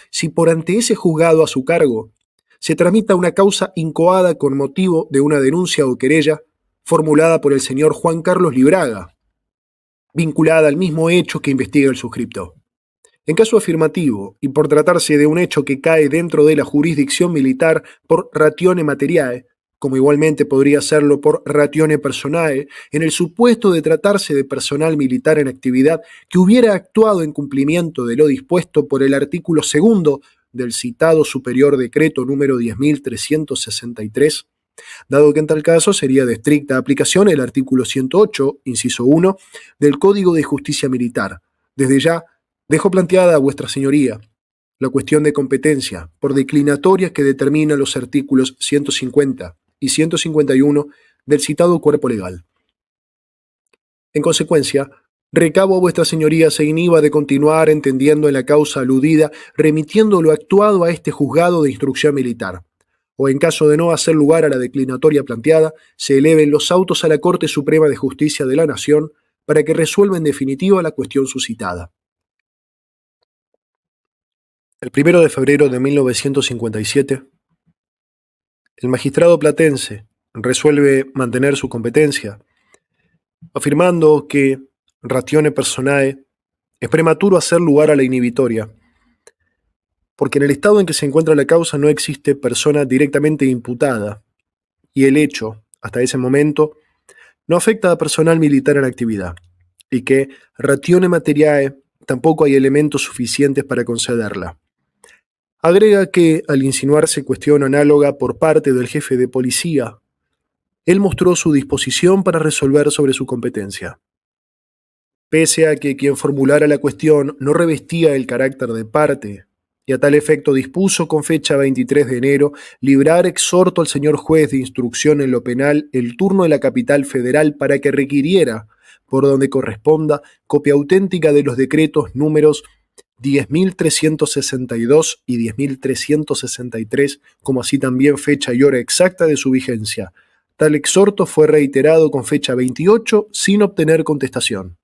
si por ante ese juzgado a su cargo se tramita una causa incoada con motivo de una denuncia o querella formulada por el señor Juan Carlos Libraga, vinculada al mismo hecho que investiga el suscripto. En caso afirmativo, y por tratarse de un hecho que cae dentro de la jurisdicción militar por ratione materiae, como igualmente podría hacerlo por ratione personae, en el supuesto de tratarse de personal militar en actividad que hubiera actuado en cumplimiento de lo dispuesto por el artículo 2 del citado superior decreto número 10.363, dado que en tal caso sería de estricta aplicación el artículo 108, inciso 1, del Código de Justicia Militar. Desde ya, dejo planteada a vuestra señoría la cuestión de competencia por declinatorias que determinan los artículos 150 y 151 del citado cuerpo legal. En consecuencia, recabo a vuestra señoría se inhiba de continuar entendiendo en la causa aludida, remitiendo lo actuado a este juzgado de instrucción militar, o en caso de no hacer lugar a la declinatoria planteada, se eleven los autos a la Corte Suprema de Justicia de la Nación para que resuelva en definitiva la cuestión suscitada. El 1 de febrero de 1957, el magistrado platense resuelve mantener su competencia, afirmando que, ratione personae, es prematuro hacer lugar a la inhibitoria, porque en el estado en que se encuentra la causa no existe persona directamente imputada, y el hecho, hasta ese momento, no afecta a personal militar en actividad, y que, ratione materiae, tampoco hay elementos suficientes para concederla. Agrega que, al insinuarse cuestión análoga por parte del jefe de policía, él mostró su disposición para resolver sobre su competencia. Pese a que quien formulara la cuestión no revestía el carácter de parte, y a tal efecto dispuso con fecha 23 de enero librar exhorto al señor juez de instrucción en lo penal el turno de la capital federal para que requiriera, por donde corresponda, copia auténtica de los decretos números 10.362 y 10.363, como así también fecha y hora exacta de su vigencia. Tal exhorto fue reiterado con fecha 28 sin obtener contestación.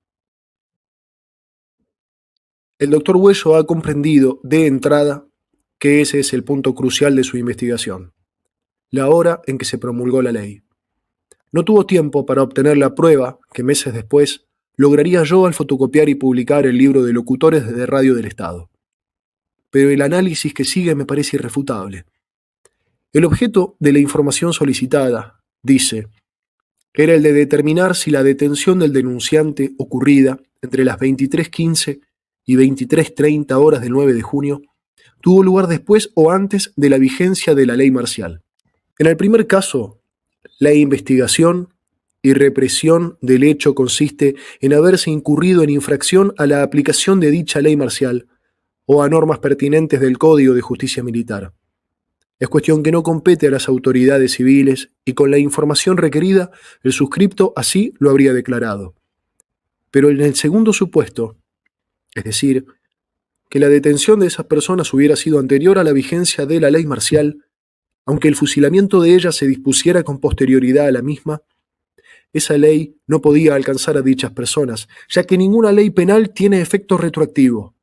El doctor Huello ha comprendido de entrada que ese es el punto crucial de su investigación, la hora en que se promulgó la ley. No tuvo tiempo para obtener la prueba que meses después lograría yo al fotocopiar y publicar el libro de locutores de Radio del Estado. Pero el análisis que sigue me parece irrefutable. El objeto de la información solicitada, dice, era el de determinar si la detención del denunciante ocurrida entre las 23:15 y 23:30 horas del 9 de junio tuvo lugar después o antes de la vigencia de la ley marcial. En el primer caso, la investigación y represión del hecho consiste en haberse incurrido en infracción a la aplicación de dicha ley marcial o a normas pertinentes del Código de Justicia Militar. Es cuestión que no compete a las autoridades civiles y con la información requerida, el suscripto así lo habría declarado. Pero en el segundo supuesto, es decir, que la detención de esas personas hubiera sido anterior a la vigencia de la ley marcial, aunque el fusilamiento de ellas se dispusiera con posterioridad a la misma, esa ley no podía alcanzar a dichas personas, ya que ninguna ley penal tiene efecto retroactivo,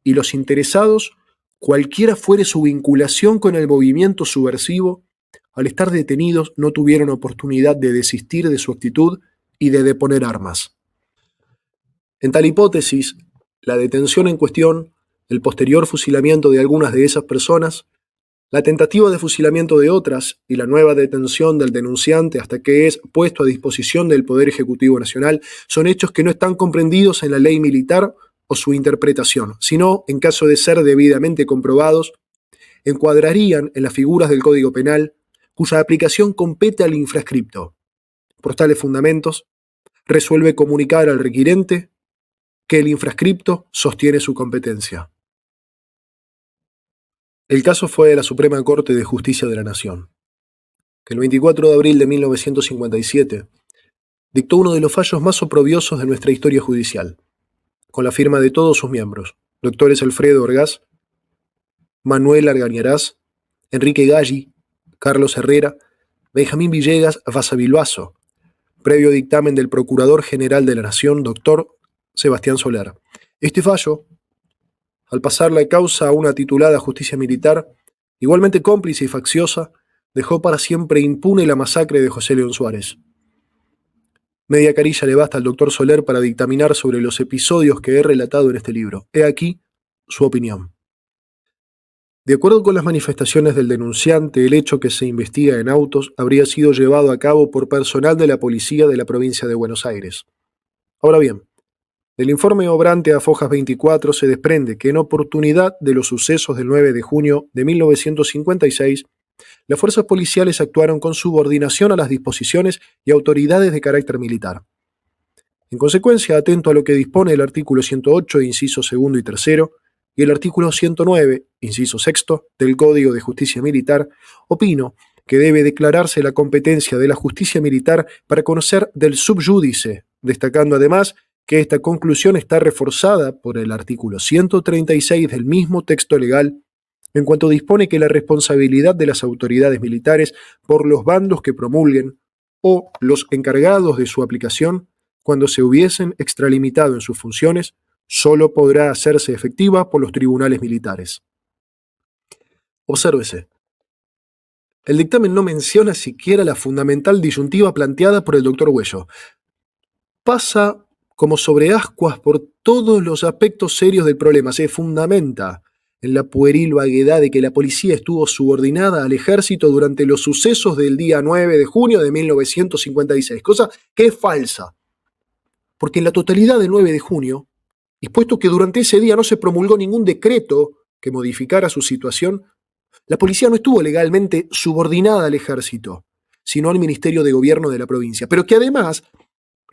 y los interesados, cualquiera fuere su vinculación con el movimiento subversivo, al estar detenidos no tuvieron oportunidad de desistir de su actitud y de deponer armas. En tal hipótesis, la detención en cuestión, el posterior fusilamiento de algunas de esas personas, la tentativa de fusilamiento de otras y la nueva detención del denunciante hasta que es puesto a disposición del Poder Ejecutivo Nacional son hechos que no están comprendidos en la ley militar o su interpretación, sino, en caso de ser debidamente comprobados, encuadrarían en las figuras del Código Penal cuya aplicación compete al infrascripto. Por tales fundamentos, resuelve comunicar al requirente que el infrascripto sostiene su competencia. El caso fue de la Suprema Corte de Justicia de la Nación, que el 24 de abril de 1957 dictó uno de los fallos más oprobiosos de nuestra historia judicial, con la firma de todos sus miembros, doctores Alfredo Orgaz, Manuel Argañarás, Enrique Galli, Carlos Herrera, Benjamín Villegas Vasavilbaso, previo dictamen del Procurador General de la Nación, doctor Sebastián Soler. Este fallo, al pasar la causa a una titulada Justicia Militar, igualmente cómplice y facciosa, dejó para siempre impune la masacre de José León Suárez. Media carilla le basta al doctor Soler para dictaminar sobre los episodios que he relatado en este libro. He aquí su opinión. De acuerdo con las manifestaciones del denunciante, el hecho que se investiga en autos habría sido llevado a cabo por personal de la policía de la provincia de Buenos Aires. Ahora bien, del informe obrante a Fojas 24 se desprende que en oportunidad de los sucesos del 9 de junio de 1956, las fuerzas policiales actuaron con subordinación a las disposiciones y autoridades de carácter militar. En consecuencia, atento a lo que dispone el artículo 108, inciso segundo y tercero, y el artículo 109, inciso sexto, del Código de Justicia Militar, opino que debe declararse la competencia de la justicia militar para conocer del subyúdice, destacando además que esta conclusión está reforzada por el artículo 136 del mismo texto legal, en cuanto dispone que la responsabilidad de las autoridades militares por los bandos que promulguen o los encargados de su aplicación, cuando se hubiesen extralimitado en sus funciones, solo podrá hacerse efectiva por los tribunales militares. Obsérvese. El dictamen no menciona siquiera la fundamental disyuntiva planteada por el doctor Huello. Pasa como sobre ascuas por todos los aspectos serios del problema. Se fundamenta en la pueril vaguedad de que la policía estuvo subordinada al ejército durante los sucesos del día 9 de junio de 1956, cosa que es falsa. Porque en la totalidad del 9 de junio, y puesto que durante ese día no se promulgó ningún decreto que modificara su situación, la policía no estuvo legalmente subordinada al ejército, sino al Ministerio de Gobierno de la provincia, pero que además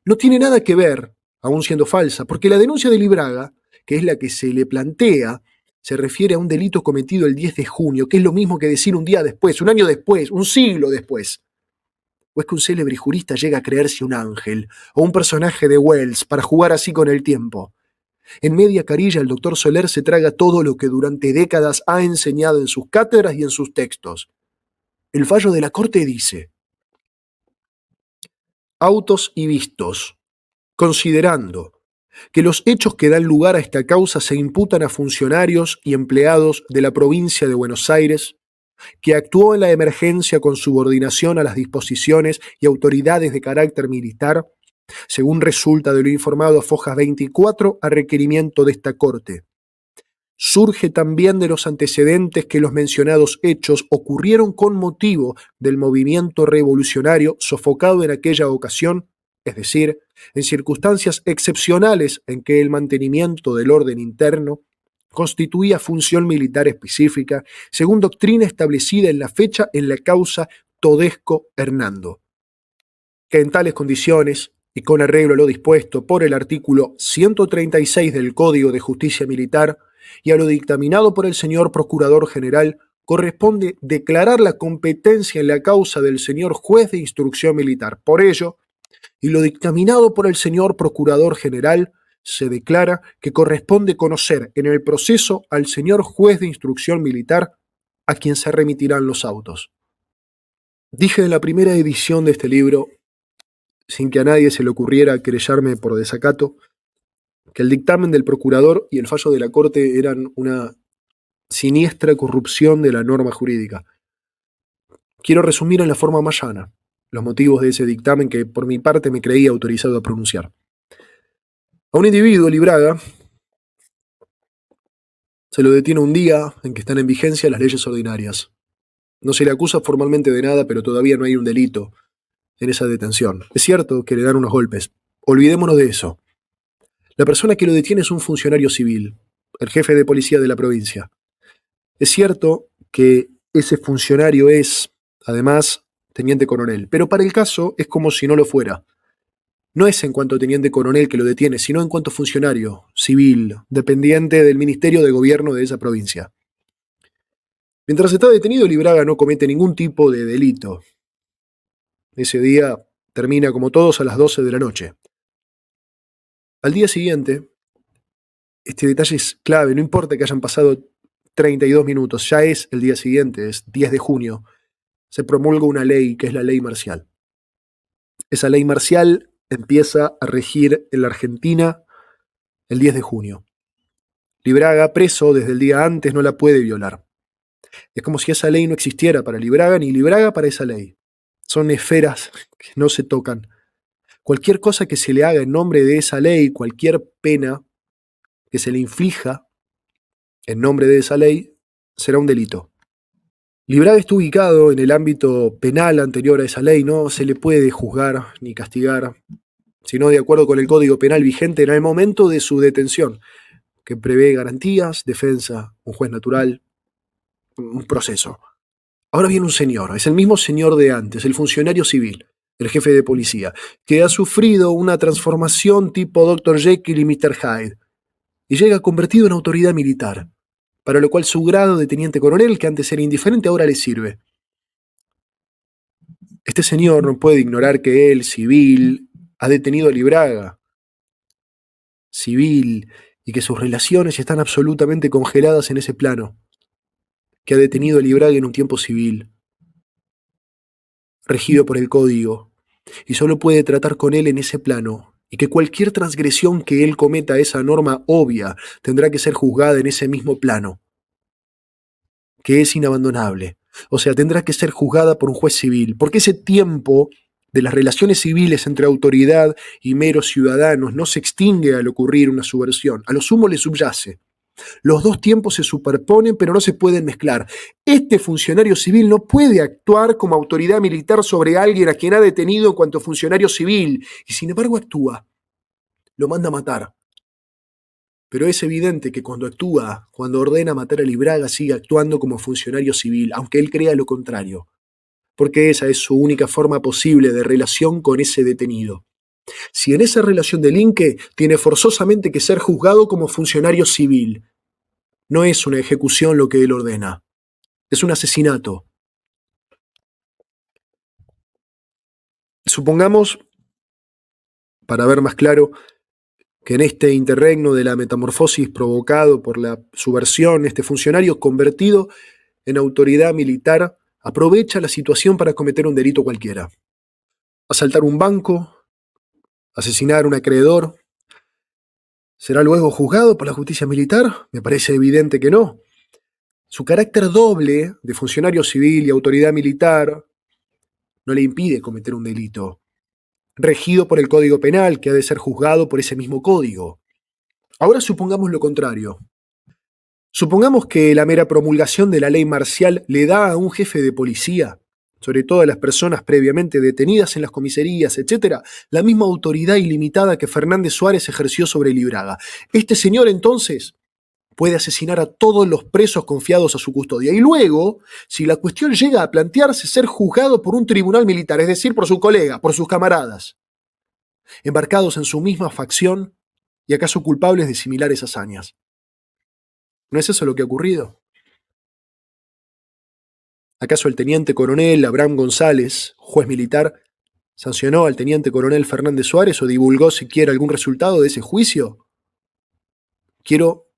no tiene nada que ver, aún siendo falsa, porque la denuncia de Libraga, que es la que se le plantea, se refiere a un delito cometido el 10 de junio, que es lo mismo que decir un día después, un año después, un siglo después. ¿O es que un célebre jurista llega a creerse un ángel o un personaje de Wells para jugar así con el tiempo? En media carilla el doctor Soler se traga todo lo que durante décadas ha enseñado en sus cátedras y en sus textos. El fallo de la Corte dice: autos y vistos, considerando que los hechos que dan lugar a esta causa se imputan a funcionarios y empleados de la provincia de Buenos Aires, que actuó en la emergencia con subordinación a las disposiciones y autoridades de carácter militar, según resulta de lo informado a Fojas 24 a requerimiento de esta Corte. Surge también de los antecedentes que los mencionados hechos ocurrieron con motivo del movimiento revolucionario sofocado en aquella ocasión, es decir, en circunstancias excepcionales en que el mantenimiento del orden interno constituía función militar específica, según doctrina establecida en la fecha en la causa Todesco-Hernando, que en tales condiciones, y con arreglo a lo dispuesto por el artículo 136 del Código de Justicia Militar y a lo dictaminado por el señor Procurador General, corresponde declarar la competencia en la causa del señor Juez de Instrucción Militar. Por ello, y lo dictaminado por el señor Procurador General, se declara que corresponde conocer en el proceso al señor Juez de Instrucción Militar, a quien se remitirán los autos. Dije en la primera edición de este libro, sin que a nadie se le ocurriera querellarme por desacato, que el dictamen del procurador y el fallo de la Corte eran una siniestra corrupción de la norma jurídica. Quiero resumir en la forma más llana los motivos de ese dictamen que por mi parte me creía autorizado a pronunciar. A un individuo, Libraga, se lo detiene un día en que están en vigencia las leyes ordinarias. No se le acusa formalmente de nada, pero todavía no hay un delito en esa detención. Es cierto que le dan unos golpes. Olvidémonos de eso. La persona que lo detiene es un funcionario civil, el jefe de policía de la provincia. Es cierto que ese funcionario es, además, teniente coronel, pero para el caso es como si no lo fuera. No es en cuanto teniente coronel que lo detiene, sino en cuanto funcionario civil, dependiente del Ministerio de Gobierno de esa provincia. Mientras está detenido, Libraga no comete ningún tipo de delito. Ese día termina como todos a las 12 de la noche. Al día siguiente, este detalle es clave, no importa que hayan pasado 32 minutos, ya es el día siguiente, es 10 de junio, se promulga una ley que es la ley marcial. Esa ley marcial empieza a regir en la Argentina el 10 de junio. Libraga, preso desde el día antes, no la puede violar. Es como si esa ley no existiera para Libraga, ni Libraga para esa ley. Son esferas que no se tocan. Cualquier cosa que se le haga en nombre de esa ley, cualquier pena que se le inflija en nombre de esa ley, será un delito. Libraga está ubicado en el ámbito penal anterior a esa ley, no se le puede juzgar ni castigar, sino de acuerdo con el Código Penal vigente en el momento de su detención, que prevé garantías, defensa, un juez natural, un proceso. Ahora viene un señor, es el mismo señor de antes, el funcionario civil, el jefe de policía, que ha sufrido una transformación tipo Dr. Jekyll y Mr. Hyde, y llega convertido en autoridad militar, para lo cual su grado de teniente coronel, que antes era indiferente, ahora le sirve. Este señor no puede ignorar que él, civil, ha detenido a Libraga, civil, y que sus relaciones están absolutamente congeladas en ese plano, que ha detenido a Libraga en un tiempo civil, regido por el código, y solo puede tratar con él en ese plano, y que cualquier transgresión que él cometa a esa norma obvia tendrá que ser juzgada en ese mismo plano, que es inabandonable. O sea, tendrá que ser juzgada por un juez civil, porque ese tiempo de las relaciones civiles entre autoridad y meros ciudadanos no se extingue al ocurrir una subversión, a lo sumo le subyace. Los dos tiempos se superponen, pero no se pueden mezclar. Este funcionario civil no puede actuar como autoridad militar sobre alguien a quien ha detenido en cuanto funcionario civil, y sin embargo actúa. Lo manda a matar. Pero es evidente que cuando actúa, cuando ordena matar a Libraga, sigue actuando como funcionario civil, aunque él crea lo contrario, porque esa es su única forma posible de relación con ese detenido. Si en esa relación delinque, tiene forzosamente que ser juzgado como funcionario civil. No es una ejecución lo que él ordena. Es un asesinato. Supongamos, para ver más claro, que en este interregno de la metamorfosis provocado por la subversión, este funcionario convertido en autoridad militar aprovecha la situación para cometer un delito cualquiera. Asaltar un banco, asesinar a un acreedor. ¿Será luego juzgado por la justicia militar? Me parece evidente que no. Su carácter doble de funcionario civil y autoridad militar no le impide cometer un delito, regido por el Código Penal, que ha de ser juzgado por ese mismo código. Ahora supongamos lo contrario. Supongamos que la mera promulgación de la ley marcial le da a un jefe de policía, sobre todo a las personas previamente detenidas en las comisarías, etc., la misma autoridad ilimitada que Fernández Suárez ejerció sobre Libraga. Este señor, entonces, puede asesinar a todos los presos confiados a su custodia. Y luego, si la cuestión llega a plantearse, ser juzgado por un tribunal militar, es decir, por su colega, por sus camaradas, embarcados en su misma facción y acaso culpables de similares hazañas. ¿No es eso lo que ha ocurrido? ¿Acaso el teniente coronel Abraham González, juez militar, sancionó al teniente coronel Fernández Suárez o divulgó siquiera algún resultado de ese juicio? Quiero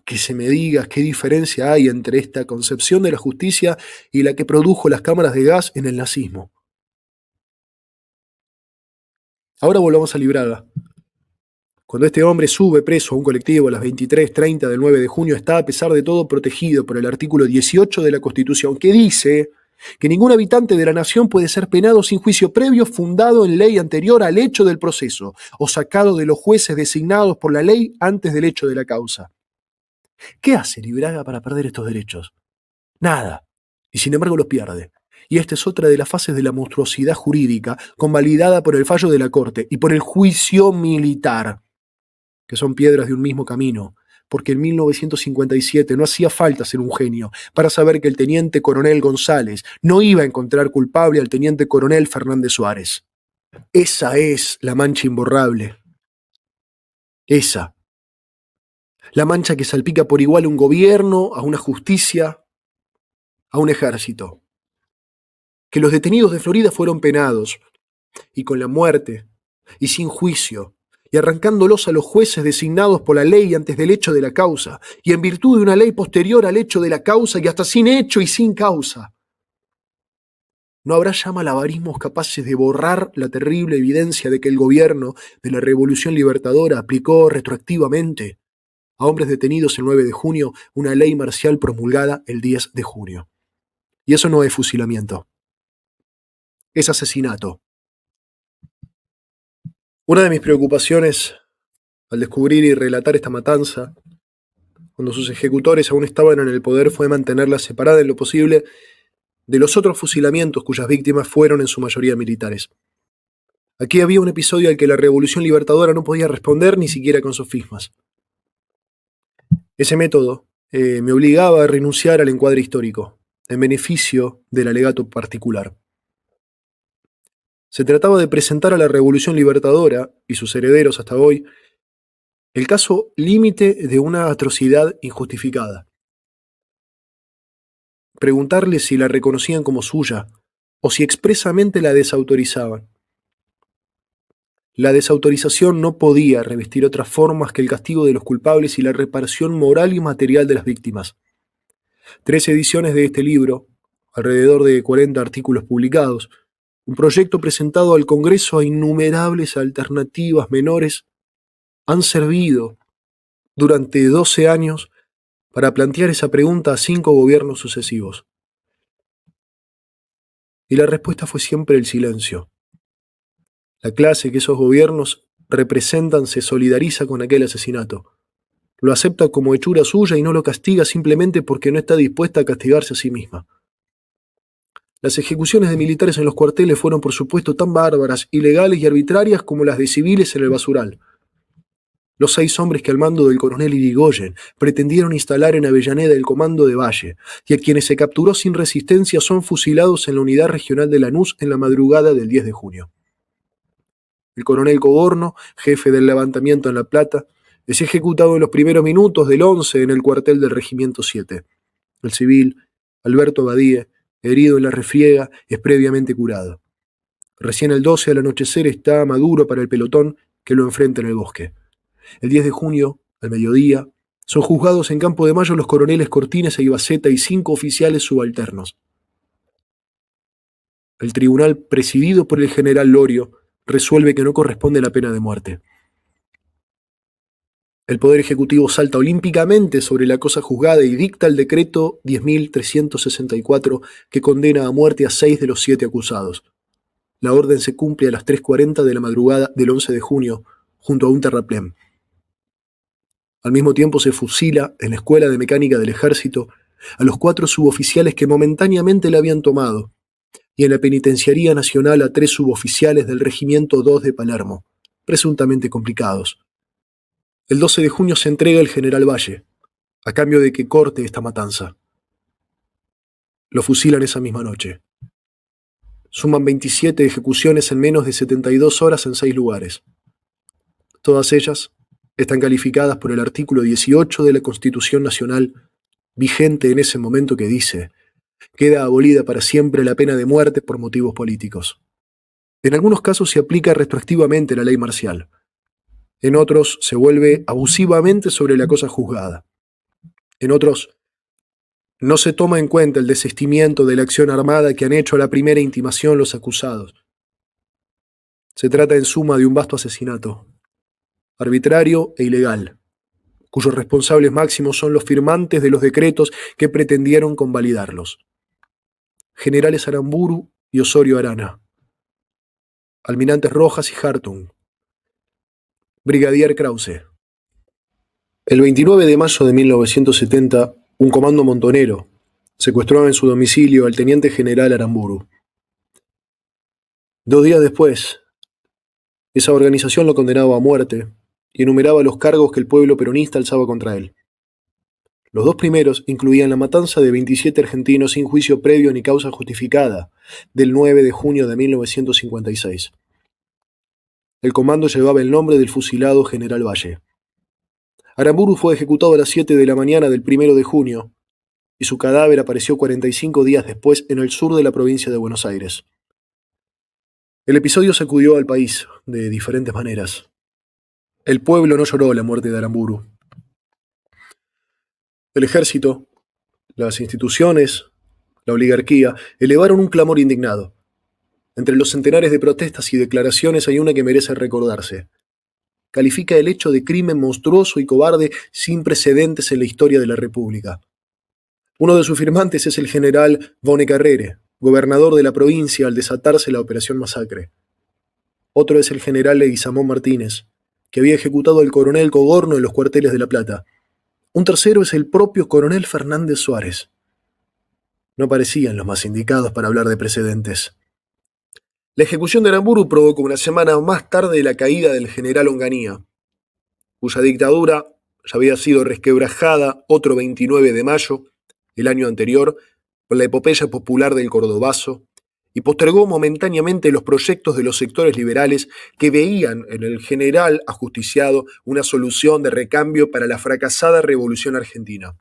que se me diga qué diferencia hay entre esta concepción de la justicia y la que produjo las cámaras de gas en el nazismo. Ahora volvamos a Libraga. Cuando este hombre sube preso a un colectivo a las 23:30 del 9 de junio, está a pesar de todo protegido por el artículo 18 de la Constitución, que dice que ningún habitante de la nación puede ser penado sin juicio previo fundado en ley anterior al hecho del proceso o sacado de los jueces designados por la ley antes del hecho de la causa. ¿Qué hace Libraga para perder estos derechos? Nada. Y sin embargo los pierde. Y esta es otra de las fases de la monstruosidad jurídica, convalidada por el fallo de la Corte y por el juicio militar, que son piedras de un mismo camino, porque en 1957 no hacía falta ser un genio para saber que el teniente coronel González no iba a encontrar culpable al teniente coronel Fernández Suárez. Esa es la mancha imborrable. Esa. La mancha que salpica por igual a un gobierno, a una justicia, a un ejército. Que los detenidos de Florida fueron penados, y con la muerte, y sin juicio, y arrancándolos a los jueces designados por la ley antes del hecho de la causa, y en virtud de una ley posterior al hecho de la causa, y hasta sin hecho y sin causa. No habrá ya malabarismos capaces de borrar la terrible evidencia de que el gobierno de la Revolución Libertadora aplicó retroactivamente a hombres detenidos el 9 de junio una ley marcial promulgada el 10 de junio. Y eso no es fusilamiento, es asesinato. Una de mis preocupaciones al descubrir y relatar esta matanza, cuando sus ejecutores aún estaban en el poder, fue mantenerla separada en lo posible de los otros fusilamientos cuyas víctimas fueron en su mayoría militares. Aquí había un episodio al que la Revolución Libertadora no podía responder ni siquiera con sofismas. Ese método me obligaba a renunciar al encuadre histórico, en beneficio del alegato particular. Se trataba de presentar a la Revolución Libertadora y sus herederos hasta hoy el caso límite de una atrocidad injustificada. Preguntarles si la reconocían como suya o si expresamente la desautorizaban. La desautorización no podía revestir otras formas que el castigo de los culpables y la reparación moral y material de las víctimas. 3 ediciones de este libro, alrededor de 40 artículos publicados, un proyecto presentado al Congreso a innumerables alternativas menores, han servido durante 12 años para plantear esa pregunta a 5 gobiernos sucesivos. Y la respuesta fue siempre el silencio. La clase que esos gobiernos representan se solidariza con aquel asesinato. Lo acepta como hechura suya y no lo castiga simplemente porque no está dispuesta a castigarse a sí misma. Las ejecuciones de militares en los cuarteles fueron, por supuesto, tan bárbaras, ilegales y arbitrarias como las de civiles en el basural. Los 6 hombres que al mando del coronel Irigoyen pretendieron instalar en Avellaneda el comando de Valle, y a quienes se capturó sin resistencia son fusilados en la unidad regional de Lanús en la madrugada del 10 de junio. El coronel Coborno, jefe del levantamiento en La Plata, Es ejecutado en los primeros minutos del 11 en el cuartel del Regimiento 7. El civil, Alberto Abadie, herido en la refriega, es previamente curado. Recién el 12 al anochecer está maduro para el pelotón que lo enfrenta en el bosque. El 10 de junio, al mediodía, son juzgados en Campo de Mayo los coroneles Cortines e Ibaceta y 5 oficiales subalternos. El tribunal, presidido por el general Lorio, resuelve que no corresponde la pena de muerte. El Poder Ejecutivo salta olímpicamente sobre la cosa juzgada y dicta el decreto 10.364 que condena a muerte a 6 de los 7 acusados. La orden se cumple a las 3:40 de la madrugada del 11 de junio, junto a un terraplén. Al mismo tiempo se fusila en la Escuela de Mecánica del Ejército a los 4 suboficiales que momentáneamente la habían tomado, y en la Penitenciaría Nacional a 3 suboficiales del Regimiento 2 de Palermo, presuntamente complicados. El 12 de junio se entrega el general Valle, a cambio de que corte esta matanza. Lo fusilan esa misma noche. Suman 27 ejecuciones en menos de 72 horas en 6 lugares. Todas ellas están calificadas por el artículo 18 de la Constitución Nacional, vigente en ese momento, que dice: queda abolida para siempre la pena de muerte por motivos políticos. En algunos casos se aplica retroactivamente la ley marcial. En otros se vuelve abusivamente sobre la cosa juzgada. En otros no se toma en cuenta el desistimiento de la acción armada que han hecho a la primera intimación los acusados. Se trata en suma de un vasto asesinato, arbitrario e ilegal, cuyos responsables máximos son los firmantes de los decretos que pretendieron convalidarlos: generales Aramburu y Osorio Arana, almirantes Rojas y Hartung, brigadier Krause. El 29 de mayo de 1970, un comando montonero secuestró en su domicilio al teniente general Aramburu. 2 días después, esa organización lo condenaba a muerte y enumeraba los cargos que el pueblo peronista alzaba contra él. Los 2 primeros incluían la matanza de 27 argentinos sin juicio previo ni causa justificada, del 9 de junio de 1956. El comando llevaba el nombre del fusilado general Valle. Aramburu fue ejecutado a las 7 de la mañana del 1 de junio, y su cadáver apareció 45 días después en el sur de la provincia de Buenos Aires. El episodio sacudió al país de diferentes maneras. El pueblo no lloró la muerte de Aramburu. El ejército, las instituciones, la oligarquía, elevaron un clamor indignado. Entre los centenares de protestas y declaraciones hay una que merece recordarse. Califica el hecho de crimen monstruoso y cobarde sin precedentes en la historia de la República. Uno de sus firmantes es el general Bone Carrere, gobernador de la provincia al desatarse la Operación Masacre. Otro es el general Leguizamón Martínez, que había ejecutado al coronel Cogorno en los cuarteles de La Plata. Un tercero es el propio coronel Fernández Suárez. No parecían los más indicados para hablar de precedentes. La ejecución de Aramburu provocó una semana más tarde la caída del general Onganía, cuya dictadura ya había sido resquebrajada otro 29 de mayo, el año anterior, por la epopeya popular del Cordobazo, y postergó momentáneamente los proyectos de los sectores liberales que veían en el general ajusticiado una solución de recambio para la fracasada revolución argentina.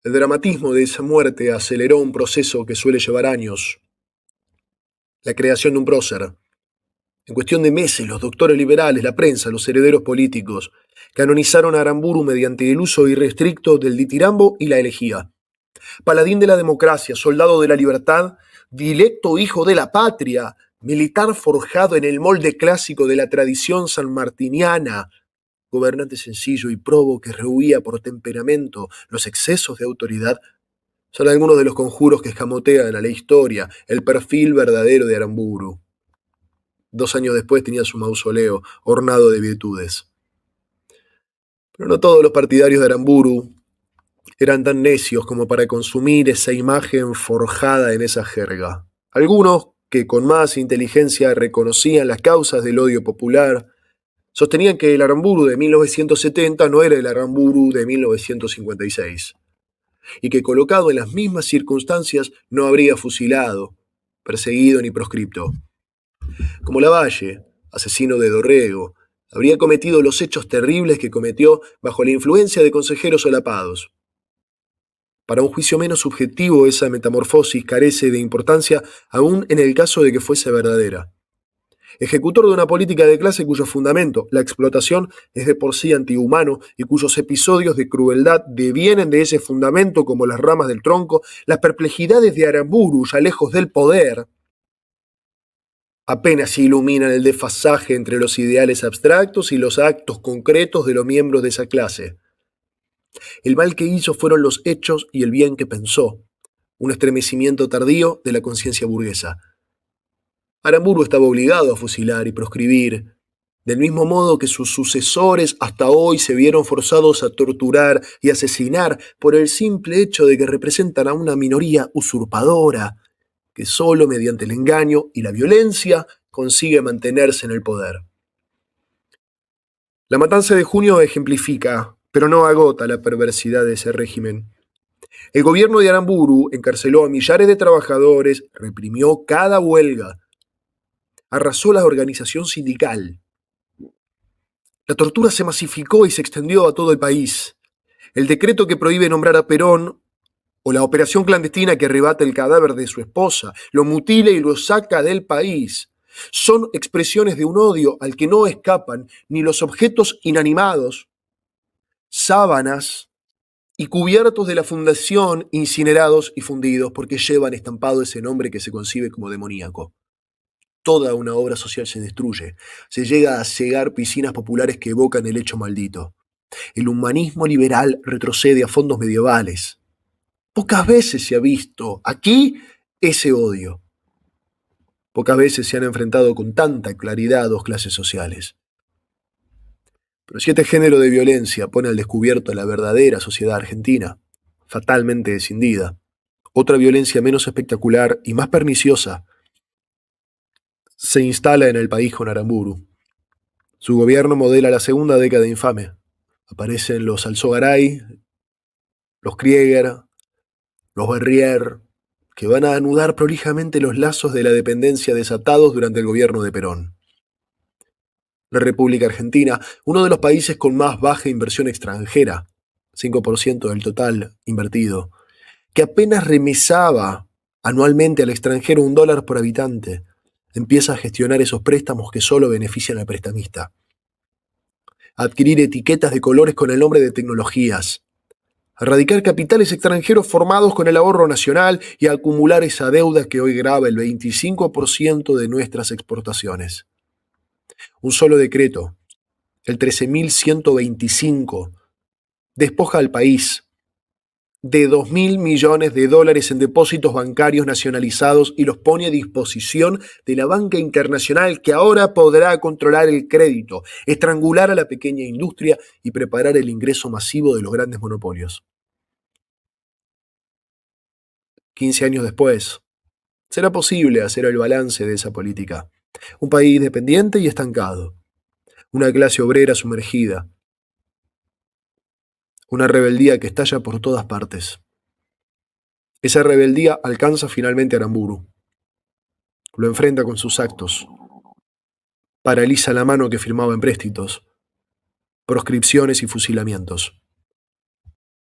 El dramatismo de esa muerte aceleró un proceso que suele llevar años: la creación de un prócer. En cuestión de meses, los doctores liberales, la prensa, los herederos políticos, canonizaron a Aramburu mediante el uso irrestricto del ditirambo y la elegía. Paladín de la democracia, soldado de la libertad, dilecto hijo de la patria, militar forjado en el molde clásico de la tradición sanmartiniana, gobernante sencillo y probo que rehuía por temperamento los excesos de autoridad, son algunos de los conjuros que escamotean a la historia el perfil verdadero de Aramburu. 2 años después tenía su mausoleo ornado de virtudes. Pero no todos los partidarios de Aramburu eran tan necios como para consumir esa imagen forjada en esa jerga. Algunos, que con más inteligencia reconocían las causas del odio popular, sostenían que el Aramburu de 1970 no era el Aramburu de 1956, y que colocado en las mismas circunstancias no habría fusilado, perseguido ni proscripto. Como Lavalle, asesino de Dorrego, habría cometido los hechos terribles que cometió bajo la influencia de consejeros solapados. Para un juicio menos subjetivo, esa metamorfosis carece de importancia aún en el caso de que fuese verdadera. Ejecutor de una política de clase cuyo fundamento, la explotación, es de por sí antihumano y cuyos episodios de crueldad devienen de ese fundamento como las ramas del tronco, las perplejidades de Aramburu, ya lejos del poder, apenas iluminan el desfasaje entre los ideales abstractos y los actos concretos de los miembros de esa clase. El mal que hizo fueron los hechos y el bien que pensó, un estremecimiento tardío de la conciencia burguesa. Aramburu estaba obligado a fusilar y proscribir, del mismo modo que sus sucesores hasta hoy se vieron forzados a torturar y asesinar por el simple hecho de que representan a una minoría usurpadora, que solo mediante el engaño y la violencia consigue mantenerse en el poder. La matanza de junio ejemplifica, pero no agota la perversidad de ese régimen. El gobierno de Aramburu encarceló a millares de trabajadores, reprimió cada huelga, arrasó la organización sindical. La tortura se masificó y se extendió a todo el país. El decreto que prohíbe nombrar a Perón o la operación clandestina que arrebata el cadáver de su esposa, lo mutila y lo saca del país, son expresiones de un odio al que no escapan ni los objetos inanimados, sábanas y cubiertos de la fundación incinerados y fundidos porque llevan estampado ese nombre que se concibe como demoníaco. Toda una obra social se destruye, se llega a cegar piscinas populares que evocan el hecho maldito. El humanismo liberal retrocede a fondos medievales. Pocas veces se ha visto aquí ese odio. Pocas veces se han enfrentado con tanta claridad dos clases sociales. Pero si este género de violencia pone al descubierto la verdadera sociedad argentina, fatalmente descendida, otra violencia menos espectacular y más perniciosa se instala en el país con Aramburu. Su gobierno modela la segunda década infame. Aparecen los Alzogaray, los Krieger, los Berrier, que van a anudar prolijamente los lazos de la dependencia desatados durante el gobierno de Perón. La República Argentina, uno de los países con más baja inversión extranjera, 5% del total invertido, que apenas remesaba anualmente al extranjero $1 por habitante, empieza a gestionar esos préstamos que solo benefician al prestamista. A adquirir etiquetas de colores con el nombre de tecnologías, a radicar capitales extranjeros formados con el ahorro nacional y a acumular esa deuda que hoy grava el 25% de nuestras exportaciones. Un solo decreto, el 13.125, despoja al país de $2.000 millones en depósitos bancarios nacionalizados y los pone a disposición de la banca internacional que ahora podrá controlar el crédito, estrangular a la pequeña industria y preparar el ingreso masivo de los grandes monopolios. 15 años después, será posible hacer el balance de esa política. Un país dependiente y estancado, una clase obrera sumergida, una rebeldía que estalla por todas partes. Esa rebeldía alcanza finalmente a Aramburu. Lo enfrenta con sus actos. Paraliza la mano que firmaba empréstitos, proscripciones y fusilamientos.